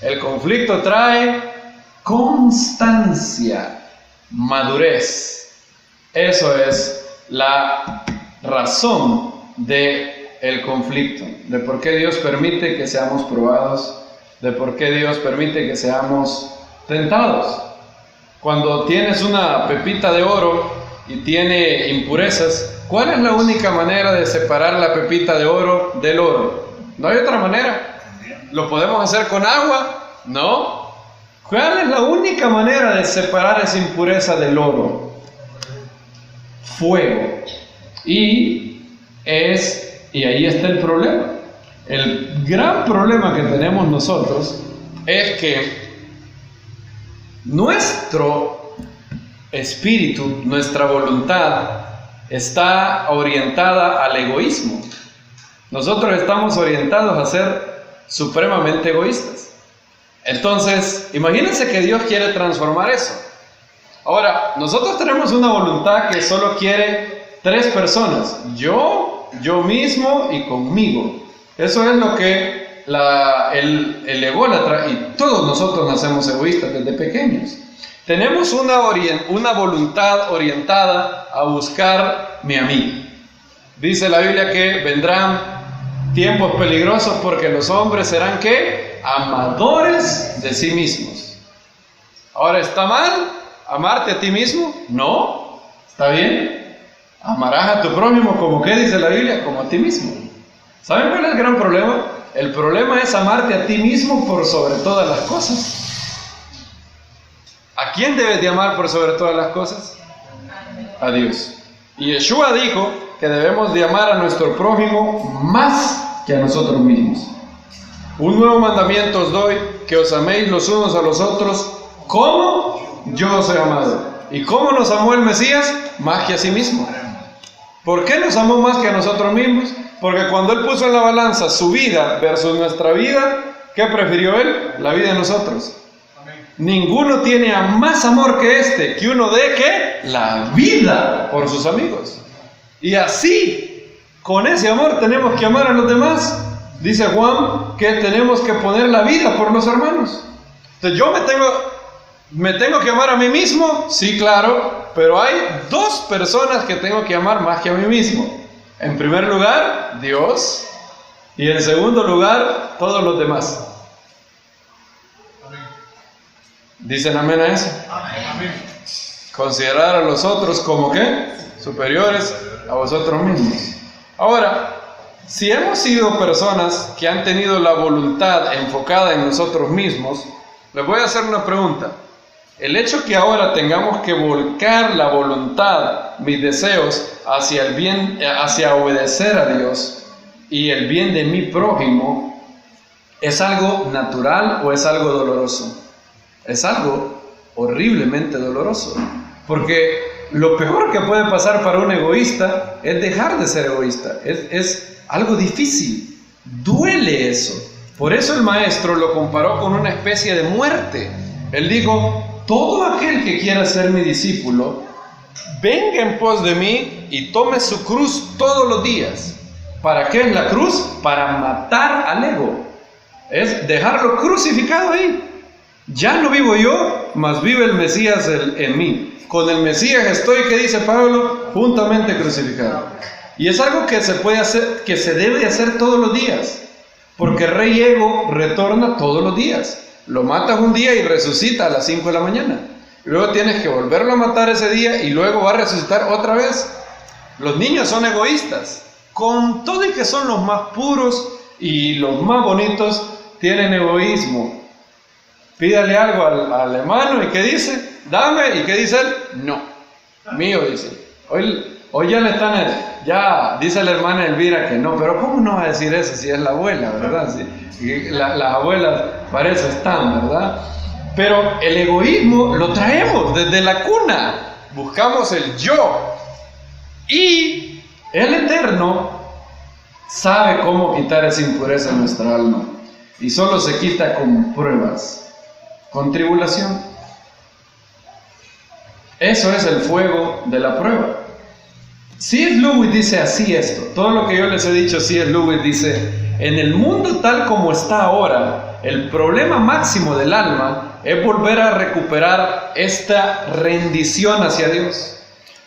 El conflicto trae constancia, madurez. Eso es la razón del conflicto, de por qué Dios permite que seamos probados, de por qué Dios permite que seamos tentados. Cuando tienes una pepita de oro y tiene impurezas, ¿cuál es la única manera de separar la pepita de oro del oro? No hay otra manera. ¿Lo podemos hacer con agua? No. ¿Cuál es la única manera de separar esa impureza del oro? Fuego. Y ahí está el problema. El gran problema que tenemos nosotros es que nuestro espíritu, nuestra voluntad está orientada al egoísmo. Nosotros estamos orientados a ser supremamente egoístas. Entonces, imagínense que Dios quiere transformar eso. Ahora, nosotros tenemos una voluntad que solo quiere 3 personas: yo mismo y conmigo. Eso es lo que el ególatra, y todos nosotros nacemos egoístas desde pequeños. Tenemos una voluntad orientada a buscarme a mí. Dice la Biblia que vendrán tiempos peligrosos porque los hombres serán ¿qué? Amadores de sí mismos. Ahora, ¿está mal amarte a ti mismo? No, está bien. Amarás a tu prójimo como ¿qué dice la Biblia? Como a ti mismo. ¿Saben cuál es el gran problema? El problema es amarte a ti mismo por sobre todas las cosas. ¿A quién debes de amar por sobre todas las cosas? A Dios. Y Yeshua dijo que debemos de amar a nuestro prójimo más que a nosotros mismos. Un nuevo mandamiento os doy, que os améis los unos a los otros como yo os he amado. ¿Y cómo nos amó el Mesías? Más que a sí mismo. ¿Por qué nos amó más que a nosotros mismos? Porque cuando Él puso en la balanza su vida versus nuestra vida, ¿qué prefirió Él? La vida de nosotros. Ninguno tiene más amor que uno dé ¿qué? La vida por sus amigos. Y así, con ese amor tenemos que amar a los demás. Dice Juan que tenemos que poner la vida por los hermanos. Entonces yo me tengo que amar a mí mismo, sí, claro, pero hay 2 personas que tengo que amar más que a mí mismo. En primer lugar, Dios. Y en segundo lugar, todos los demás. ¿Dicen amén a eso? Amén. Considerar a los otros como ¿qué? Superiores a vosotros mismos. Ahora, si hemos sido personas que han tenido la voluntad enfocada en nosotros mismos, les voy a hacer una pregunta. El hecho que ahora tengamos que volcar la voluntad, mis deseos, hacia el bien, hacia obedecer a Dios y el bien de mi prójimo, ¿es algo natural o es algo doloroso? Es algo horriblemente doloroso, porque lo peor que puede pasar para un egoísta es dejar de ser egoísta. Es algo difícil, duele eso. Por eso el maestro lo comparó con una especie de muerte. Él dijo: todo aquel que quiera ser mi discípulo, venga en pos de mí y tome su cruz todos los días. ¿Para qué es la cruz? Para matar al ego. Es dejarlo crucificado ahí. Ya no vivo yo, mas vive el Mesías en mí. Con el Mesías estoy, ¿qué dice Pablo? Juntamente crucificado. Y es algo que se puede hacer, que se debe de hacer todos los días, porque el rey ego retorna todos los días. Lo matas un día y resucita a las 5 de la mañana. Luego tienes que volverlo a matar ese día y luego va a resucitar otra vez. Los niños son egoístas, con todo y que son los más puros y los más bonitos, tienen egoísmo. Pídale algo al hermano y ¿qué dice? Dame. ¿Y qué dice él? No, mío, dice. Hoy ya le están, ya dice la hermana Elvira que no, pero ¿cómo no va a decir eso si es la abuela, verdad? Si, las abuelas para eso están, ¿verdad? Pero el egoísmo lo traemos desde la cuna. Buscamos el yo. Y el Eterno sabe cómo quitar esa impureza en nuestra alma. Y solo se quita con pruebas, con tribulación. Eso es el fuego de la prueba. C.S. Lewis dice así esto. Todo lo que yo les he dicho, C.S. Lewis dice: en el mundo tal como está ahora, el problema máximo del alma es volver a recuperar esta rendición hacia Dios.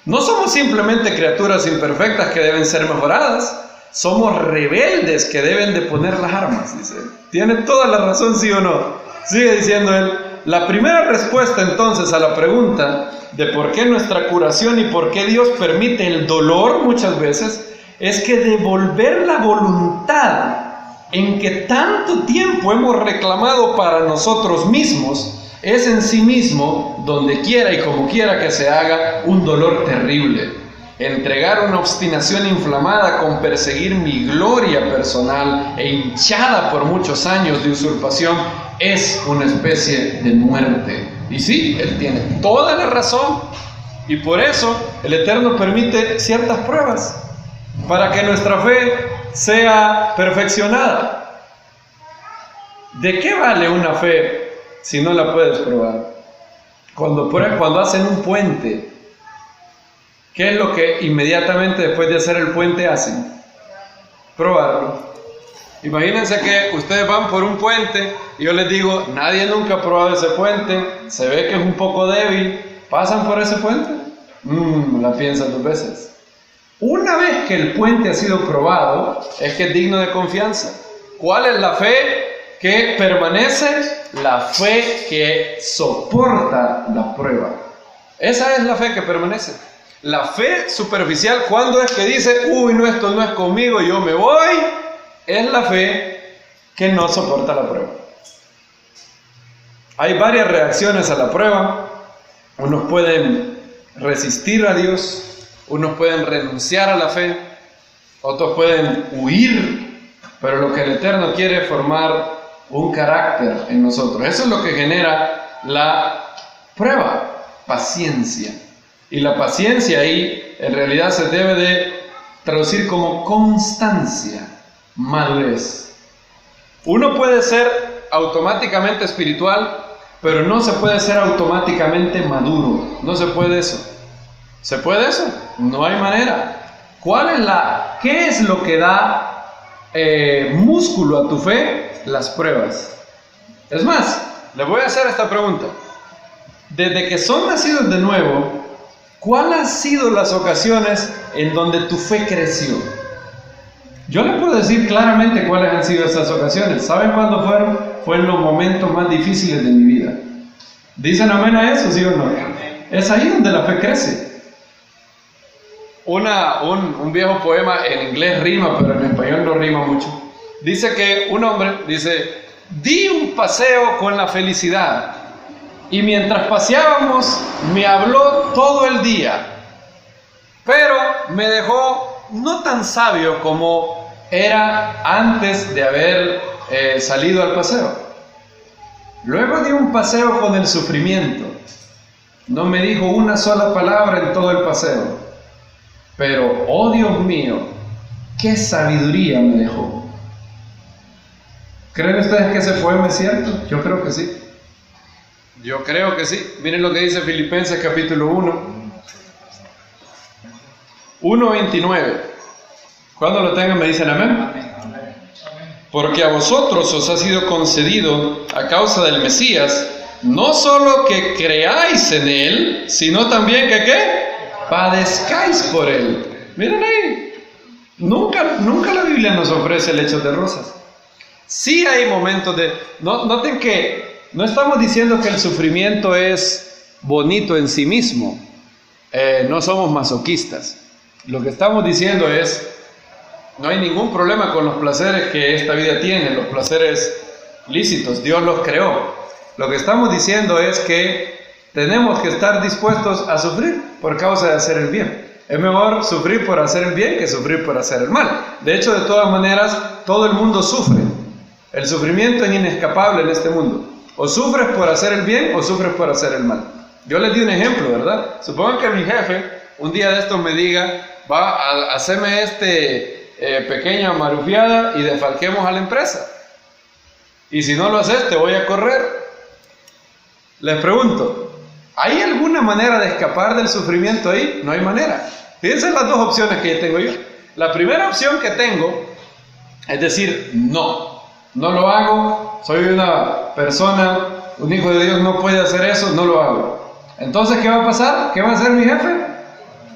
No somos simplemente criaturas imperfectas que deben ser mejoradas. Somos rebeldes que deben de poner las armas, dice. Tiene toda la razón, ¿sí o no? Sigue diciendo él. La primera respuesta entonces a la pregunta de por qué nuestra curación y por qué Dios permite el dolor muchas veces es que devolver la voluntad en que tanto tiempo hemos reclamado para nosotros mismos es en sí mismo, donde quiera y como quiera que se haga, un dolor terrible. Entregar una obstinación inflamada con perseguir mi gloria personal e hinchada por muchos años de usurpación es una especie de muerte. Y sí, él tiene toda la razón. Y por eso el Eterno permite ciertas pruebas para que nuestra fe sea perfeccionada. ¿De qué vale una fe si no la puedes probar? Cuando hacen un puente, ¿qué es lo que inmediatamente después de hacer el puente hacen? Probarlo. Imagínense que ustedes van por un puente y yo les digo: nadie nunca ha probado ese puente, se ve que es un poco débil. ¿Pasan por ese puente? La piensan 2 veces. Una vez que el puente ha sido probado, es que es digno de confianza. ¿Cuál es la fe que permanece? La fe que soporta la prueba. Esa es la fe que permanece. La fe superficial, cuando es que dice: uy, no, esto no es conmigo, yo me voy, es la fe que no soporta la prueba. Hay varias reacciones a la prueba. Unos pueden resistir a Dios, unos pueden renunciar a la fe, otros pueden huir, pero lo que el Eterno quiere es formar un carácter en nosotros. Eso es lo que genera la prueba, paciencia. Y la paciencia ahí en realidad se debe de traducir como constancia, madurez. Uno puede ser automáticamente espiritual, pero no se puede ser automáticamente maduro. No se puede eso. ¿Se puede eso? No hay manera. ¿Qué es lo que da músculo a tu fe? Las pruebas. Es más, le voy a hacer esta pregunta. Desde que son nacidos de nuevo, ¿cuáles han sido las ocasiones en donde tu fe creció? Yo les puedo decir claramente cuáles han sido esas ocasiones. ¿Saben cuándo fueron? Fue en los momentos más difíciles de mi vida. ¿Dicen amén a eso, sí o no? Es ahí donde la fe crece. Un viejo poema en inglés rima, pero en español no rima mucho. Dice que un hombre dice: di un paseo con la felicidad, y mientras paseábamos me habló todo el día, pero me dejó no tan sabio como era antes de haber salido al paseo. Luego di un paseo con el sufrimiento. No me dijo una sola palabra en todo el paseo, pero, oh Dios mío, qué sabiduría me dejó. ¿Creen ustedes que ese poema es cierto? Yo creo que sí. Yo creo que sí. Miren lo que dice Filipenses capítulo 1:29. Cuando lo tengan me dicen amén. Porque a vosotros os ha sido concedido a causa del Mesías, no solo que creáis en Él, sino también que ¿qué? Padezcáis por Él. Miren ahí. Nunca la Biblia nos ofrece lechos de rosas. Sí hay momentos de... Noten que no estamos diciendo que el sufrimiento es bonito en sí mismo. No somos masoquistas. Lo que estamos diciendo es, no hay ningún problema con los placeres que esta vida tiene, los placeres lícitos, Dios los creó. Lo que estamos diciendo es que tenemos que estar dispuestos a sufrir por causa de hacer el bien. Es mejor sufrir por hacer el bien que sufrir por hacer el mal. De hecho, de todas maneras, todo el mundo sufre. El sufrimiento es inescapable en este mundo. O sufres por hacer el bien o sufres por hacer el mal. Yo les di un ejemplo, ¿verdad? Supongan que mi jefe un día de estos me diga: va a hacerme pequeña marufiada y defalquemos a la empresa. Y si no lo haces, te voy a correr. Les pregunto, ¿hay alguna manera de escapar del sufrimiento ahí? No hay manera. Fíjense las dos opciones que tengo yo. La primera opción que tengo es decir, no lo hago, soy una persona, un hijo de Dios no puede hacer eso, no lo hago. Entonces, ¿qué va a pasar? ¿Qué va a hacer mi jefe?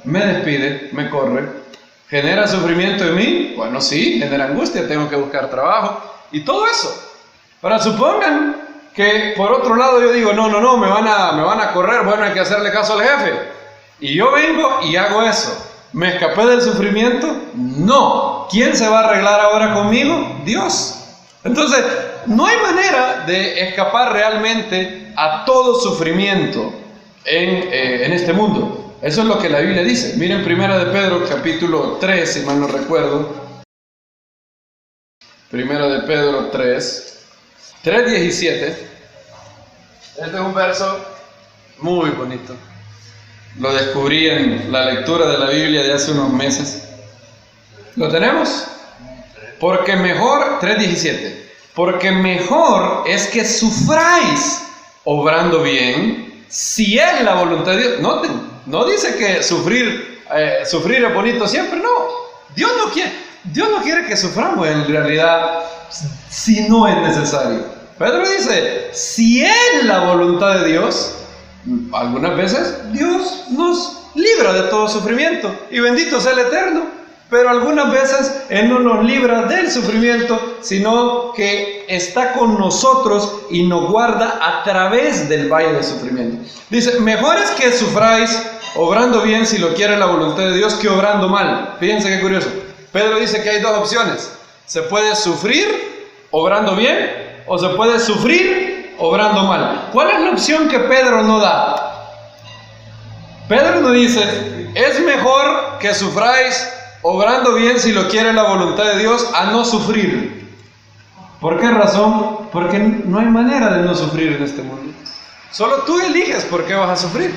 Me despide, me corre. ¿Genera sufrimiento en mí? Bueno, sí, genera angustia, tengo que buscar trabajo y todo eso. Ahora, supongan que por otro lado yo digo, no, me van a correr, bueno, hay que hacerle caso al jefe. Y yo vengo y hago eso. ¿Me escapé del sufrimiento? No. ¿Quién se va a arreglar ahora conmigo? Dios. Entonces, no hay manera de escapar realmente a todo sufrimiento en este mundo. Eso es lo que la Biblia dice. Miren 1 de Pedro capítulo 3, si mal no recuerdo. 1 de Pedro 3:17. Este es un verso muy bonito. Lo descubrí en la lectura de la Biblia de hace unos meses. ¿Lo tenemos? Porque mejor, 3:17. Porque mejor es que sufráis obrando bien, si es la voluntad de Dios. Noten, no dice que sufrir es bonito siempre, no. Dios no quiere que suframos en realidad si no es necesario. Pedro dice, si es la voluntad de Dios, algunas veces Dios nos libra de todo sufrimiento y bendito sea el Eterno. Pero algunas veces Él no nos libra del sufrimiento, sino que está con nosotros y nos guarda a través del valle del sufrimiento. Dice, mejor es que sufráis obrando bien, si lo quiere la voluntad de Dios, que obrando mal. Fíjense qué curioso. Pedro dice que hay dos opciones. Se puede sufrir obrando bien o se puede sufrir obrando mal. ¿Cuál es la opción que Pedro no da? Pedro no dice, es mejor que sufráis obrando bien, si lo quiere la voluntad de Dios, a no sufrir. ¿Por qué razón? Porque no hay manera de no sufrir en este mundo. Solo tú eliges por qué vas a sufrir.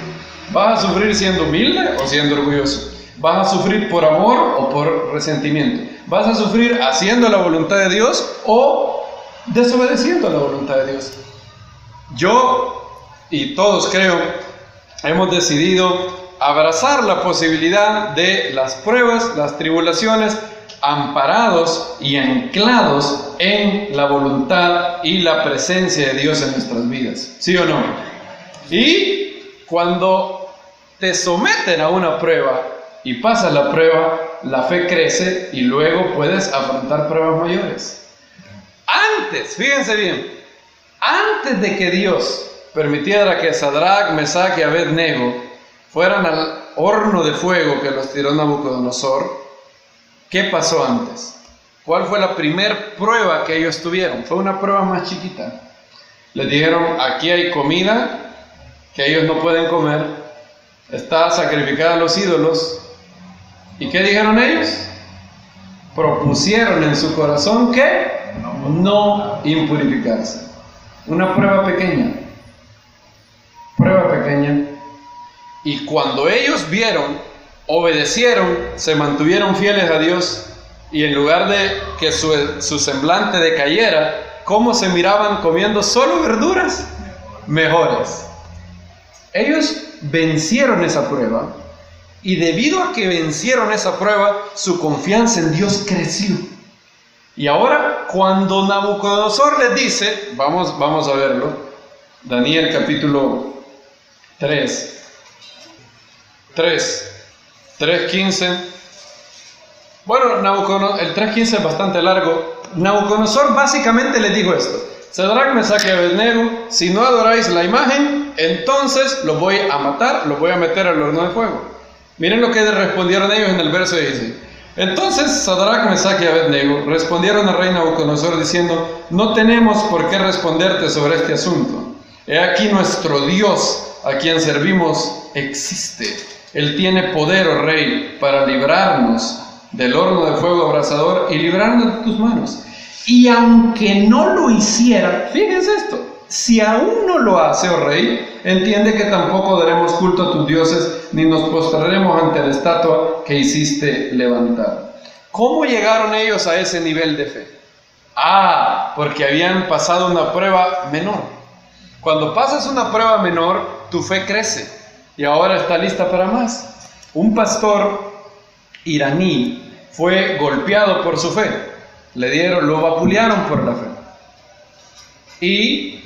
¿Vas a sufrir siendo humilde o siendo orgulloso? ¿Vas a sufrir por amor o por resentimiento? ¿Vas a sufrir haciendo la voluntad de Dios o desobedeciendo la voluntad de Dios? Yo y todos creo hemos decidido abrazar la posibilidad de las pruebas, las tribulaciones, amparados y anclados en la voluntad y la presencia de Dios en nuestras vidas. ¿Sí o no? Y cuando te someten a una prueba y pasas la prueba, la fe crece y luego puedes afrontar pruebas mayores. Antes, fíjense bien, antes de que Dios permitiera que Sadrach, Mesach y Abed-Nego fueran al horno de fuego que los tiró Nabucodonosor, ¿qué pasó antes? ¿Cuál fue la primer prueba que ellos tuvieron? Fue una prueba más chiquita. Les dijeron, aquí hay comida que ellos no pueden comer, está sacrificada a los ídolos. ¿Y qué dijeron ellos? Propusieron en su corazón que no impurificarse. Una prueba pequeña. Prueba pequeña. Y cuando ellos vieron, obedecieron, se mantuvieron fieles a Dios, y en lugar de que su semblante decayera, ¿cómo se miraban comiendo solo verduras? Mejores. Ellos vencieron esa prueba, y debido a que vencieron esa prueba, su confianza en Dios creció. Y ahora, cuando Nabucodonosor les dice, vamos a verlo, Daniel capítulo 3:15. Bueno, el 3:15 es bastante largo. Nabucodonosor básicamente les dijo esto: Sadrach, Mesach y Abed-Nego, si no adoráis la imagen, entonces los voy a matar, los voy a meter al horno de fuego. Miren lo que respondieron ellos en el verso 16. Entonces Sadrach, Mesach y Abed-Nego respondieron al rey Nabucodonosor diciendo: no tenemos por qué responderte sobre este asunto. He aquí nuestro Dios, a quien servimos, existe. Él tiene poder, oh rey, para librarnos del horno de fuego abrasador y librarnos de tus manos. Y aunque no lo hiciera, fíjense esto, si aún no lo hace, oh rey, entiende que tampoco daremos culto a tus dioses, ni nos postraremos ante la estatua que hiciste levantar. ¿Cómo llegaron ellos a ese nivel de fe? Porque habían pasado una prueba menor. Cuando pasas una prueba menor, tu fe crece y ahora está lista para más. Un pastor iraní fue golpeado por su fe. Lo vapulearon por la fe. Y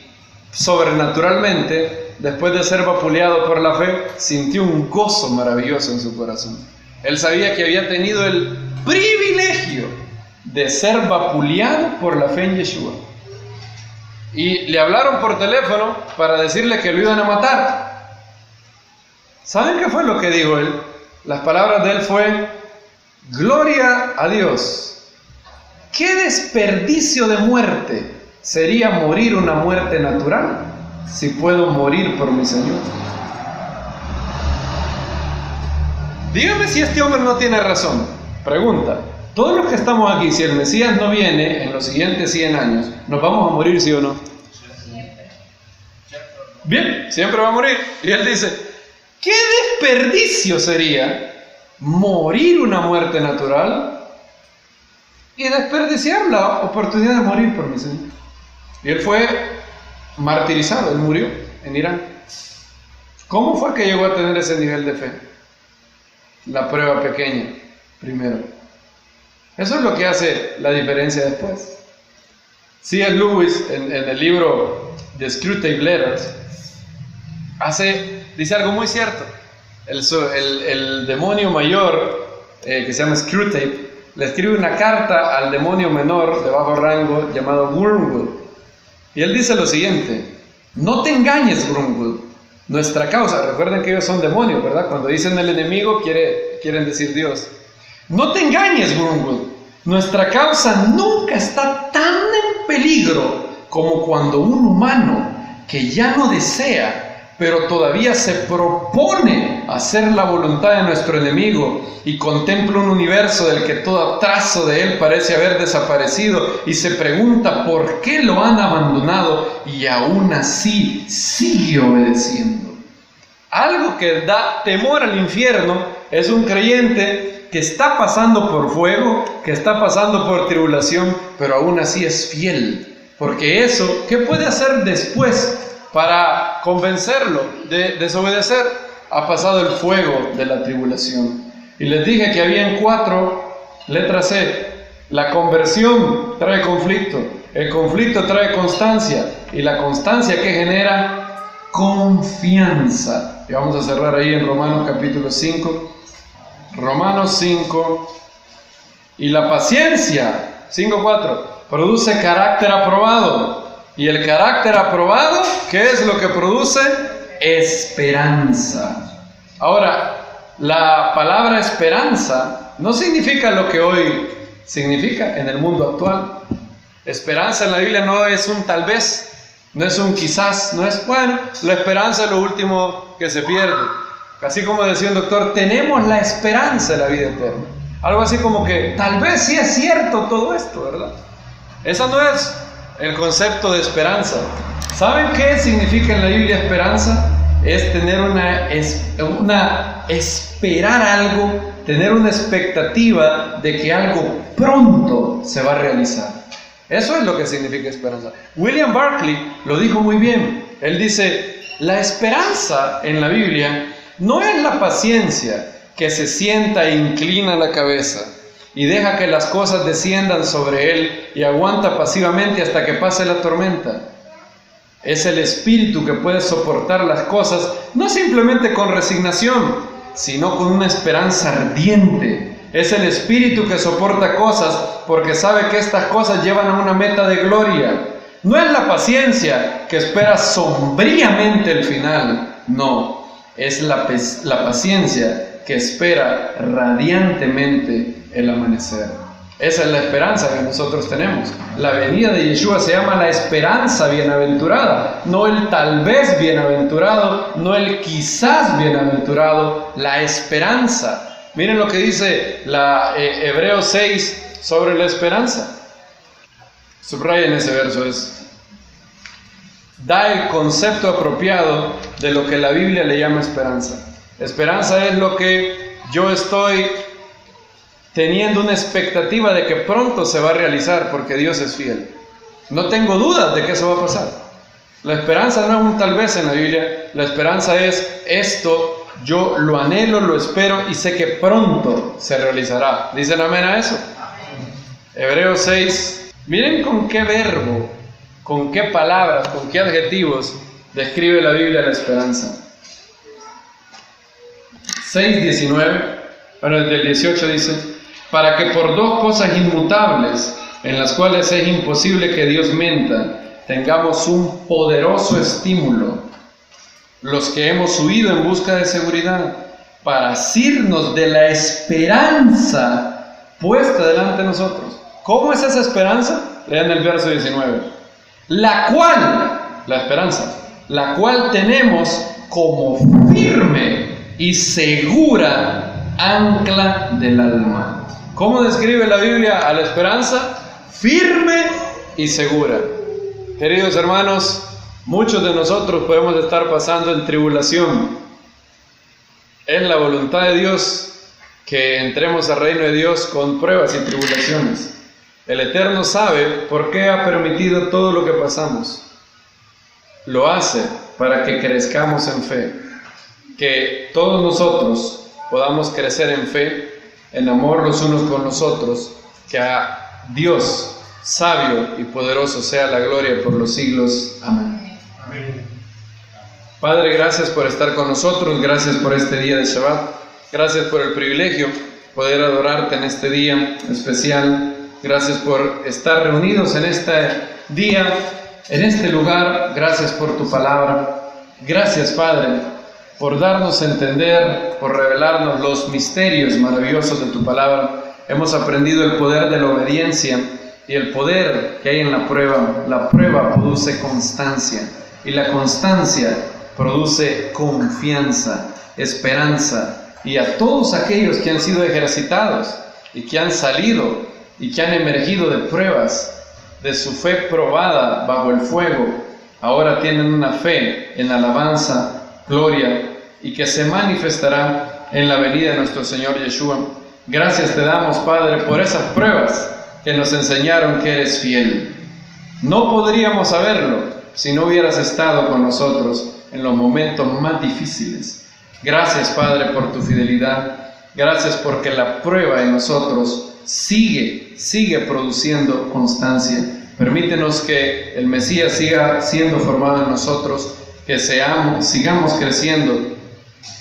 sobrenaturalmente, después de ser vapuleado por la fe, sintió un gozo maravilloso en su corazón. Él sabía que había tenido el privilegio de ser vapuleado por la fe en Yeshua. Y le hablaron por teléfono para decirle que lo iban a matar. ¿Saben qué fue lo que dijo él? Las palabras de él fue: gloria a Dios. ¿Qué desperdicio de muerte sería morir una muerte natural si puedo morir por mi Señor? Dígame si este hombre no tiene razón. Pregunta: todos los que estamos aquí, si el Mesías no viene en los siguientes 100 años, ¿nos vamos a morir, sí o no? Bien, siempre va a morir. Y él dice: ¿qué desperdicio sería morir una muerte natural y desperdiciar la oportunidad de morir por mi Señor? Y él fue martirizado, él murió en Irán. ¿Cómo fue que llegó a tener ese nivel de fe? La prueba pequeña, primero. Eso es lo que hace la diferencia después. C.S. Lewis, en el libro The Screwtape Letters, dice algo muy cierto. El demonio mayor, que se llama Screwtape, le escribe una carta al demonio menor de bajo rango llamado Wormwood. Y él dice lo siguiente: no te engañes, Wormwood. Nuestra causa, recuerden que ellos son demonios, ¿verdad? Cuando dicen el enemigo, quieren decir Dios. No te engañes, Wormwood. Nuestra causa nunca está tan en peligro como cuando un humano que ya no desea, pero todavía se propone hacer la voluntad de nuestro enemigo y contempla un universo del que todo trazo de él parece haber desaparecido y se pregunta por qué lo han abandonado y aún así sigue obedeciendo. Algo que da temor al infierno es un creyente que está pasando por fuego, que está pasando por tribulación, pero aún así es fiel. Porque eso, ¿qué puede hacer después para convencerlo de desobedecer? Ha pasado el fuego de la tribulación. Y les dije que habían 4, letra C. La conversión trae conflicto, el conflicto trae constancia, y la constancia que genera confianza. Y vamos a cerrar ahí en Romanos capítulo 5. Romanos 5, Y la paciencia, 5:4, produce carácter aprobado. Y el carácter aprobado, ¿qué es lo que produce? Esperanza. Ahora, la palabra esperanza no significa lo que hoy significa en el mundo actual. Esperanza en la Biblia no es un tal vez, no es un quizás, no es bueno. La esperanza es lo último que se pierde. Así como decía un doctor, tenemos la esperanza de la vida eterna. Algo así como que tal vez sí es cierto todo esto, ¿verdad? Esa no es el concepto de esperanza. ¿Saben qué significa en la Biblia esperanza? Es tener esperar algo, tener una expectativa de que algo pronto se va a realizar. Eso es lo que significa esperanza. William Barclay lo dijo muy bien. Él dice, la esperanza en la Biblia no es la paciencia que se sienta e inclina la cabeza y deja que las cosas desciendan sobre él y aguanta pasivamente hasta que pase la tormenta. Es el espíritu que puede soportar las cosas, no simplemente con resignación, sino con una esperanza ardiente. Es el espíritu que soporta cosas porque sabe que estas cosas llevan a una meta de gloria. No es la paciencia que espera sombríamente el final, no, es la paciencia que espera radiantemente el amanecer. Esa es la esperanza que nosotros tenemos. La venida de Yeshua se llama la esperanza bienaventurada, no el tal vez bienaventurado, no el quizás bienaventurado, la esperanza. Miren lo que dice Hebreos 6 sobre la esperanza. Subrayen ese verso, da el concepto apropiado de lo que la Biblia le llama esperanza. Esperanza es lo que yo estoy teniendo una expectativa de que pronto se va a realizar porque Dios es fiel. No tengo dudas de que eso va a pasar. La esperanza no es un tal vez en la Biblia. La esperanza es esto, yo lo anhelo, lo espero y sé que pronto se realizará. ¿Dicen amén a eso? Hebreos 6. Miren con qué verbo, con qué palabras, con qué adjetivos describe la Biblia la esperanza. 6:19, bueno, desde el 18 dice, para que por dos cosas inmutables, en las cuales es imposible que Dios mienta, tengamos un poderoso estímulo, los que hemos huido en busca de seguridad, para asirnos de la esperanza puesta delante de nosotros. ¿Cómo es esa esperanza? Lean el verso 19. La cual tenemos como firme y segura ancla del alma. ¿Cómo describe la Biblia a la esperanza? Firme y segura. Queridos hermanos, muchos de nosotros podemos estar pasando en tribulación. Es la voluntad de Dios que entremos al reino de Dios con pruebas y tribulaciones. El Eterno sabe por qué ha permitido todo lo que pasamos. Lo hace para que crezcamos en fe, que todos nosotros podamos crecer en fe, en amor los unos con los otros, que a Dios sabio y poderoso sea la gloria por los siglos. Amén. Amén. Padre, gracias por estar con nosotros, gracias por este día de Shabbat, gracias por el privilegio poder adorarte en este día especial, gracias por estar reunidos en este día, en este lugar, gracias por tu palabra, gracias Padre por darnos a entender, por revelarnos los misterios maravillosos de tu palabra. Hemos aprendido el poder de la obediencia y el poder que hay en la prueba. La prueba produce constancia y la constancia produce confianza, esperanza. Y a todos aquellos que han sido ejercitados y que han salido y que han emergido de pruebas, de su fe probada bajo el fuego, ahora tienen una fe en alabanza, gloria, y que se manifestará en la venida de nuestro Señor Yeshua. Gracias te damos, Padre, por esas pruebas que nos enseñaron que eres fiel. No podríamos saberlo si no hubieras estado con nosotros en los momentos más difíciles. Gracias, Padre, por tu fidelidad. Gracias porque la prueba en nosotros sigue produciendo constancia. Permítenos que el Mesías siga siendo formado en nosotros, que sigamos creciendo,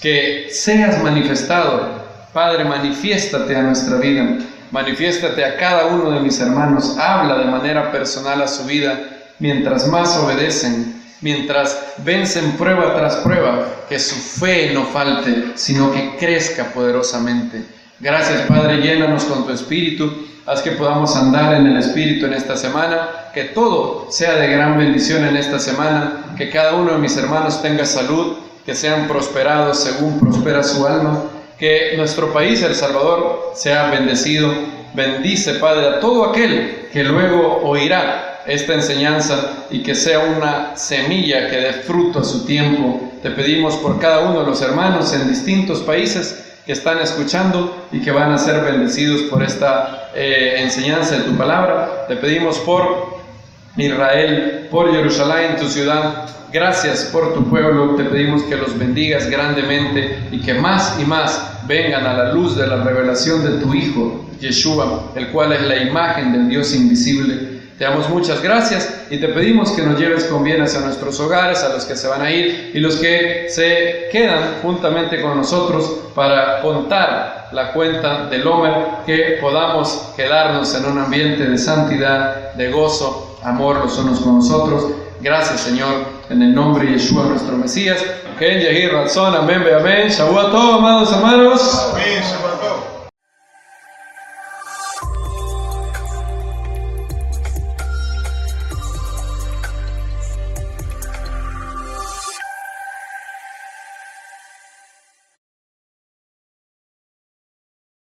que seas manifestado. Padre, manifiéstate a nuestra vida. Manifiéstate a cada uno de mis hermanos, habla de manera personal a su vida, mientras más obedecen, mientras vencen prueba tras prueba, que su fe no falte, sino que crezca poderosamente. Gracias, Padre, llénanos con tu Espíritu, haz que podamos andar en el Espíritu en esta semana, que todo sea de gran bendición en esta semana, que cada uno de mis hermanos tenga salud, que sean prosperados según prospera su alma, que nuestro país, El Salvador, sea bendecido. Bendice, Padre, a todo aquel que luego oirá esta enseñanza y que sea una semilla que dé fruto a su tiempo. Te pedimos por cada uno de los hermanos en distintos países que están escuchando y que van a ser bendecidos por esta enseñanza de tu palabra. Te pedimos por Israel, por Jerusalén, tu ciudad. Gracias por tu pueblo, te pedimos que los bendigas grandemente y que más y más vengan a la luz de la revelación de tu Hijo, Yeshua, el cual es la imagen del Dios invisible. Te damos muchas gracias y te pedimos que nos lleves con bien hacia nuestros hogares, a los que se van a ir y los que se quedan juntamente con nosotros para contar la cuenta del Omer, que podamos quedarnos en un ambiente de santidad, de gozo, amor los unos con los otros. Gracias, Señor, en el nombre de Yeshua, nuestro Mesías. Que Yahir Razón, amén, amén. Shavuot tov, amados hermanos. Amén.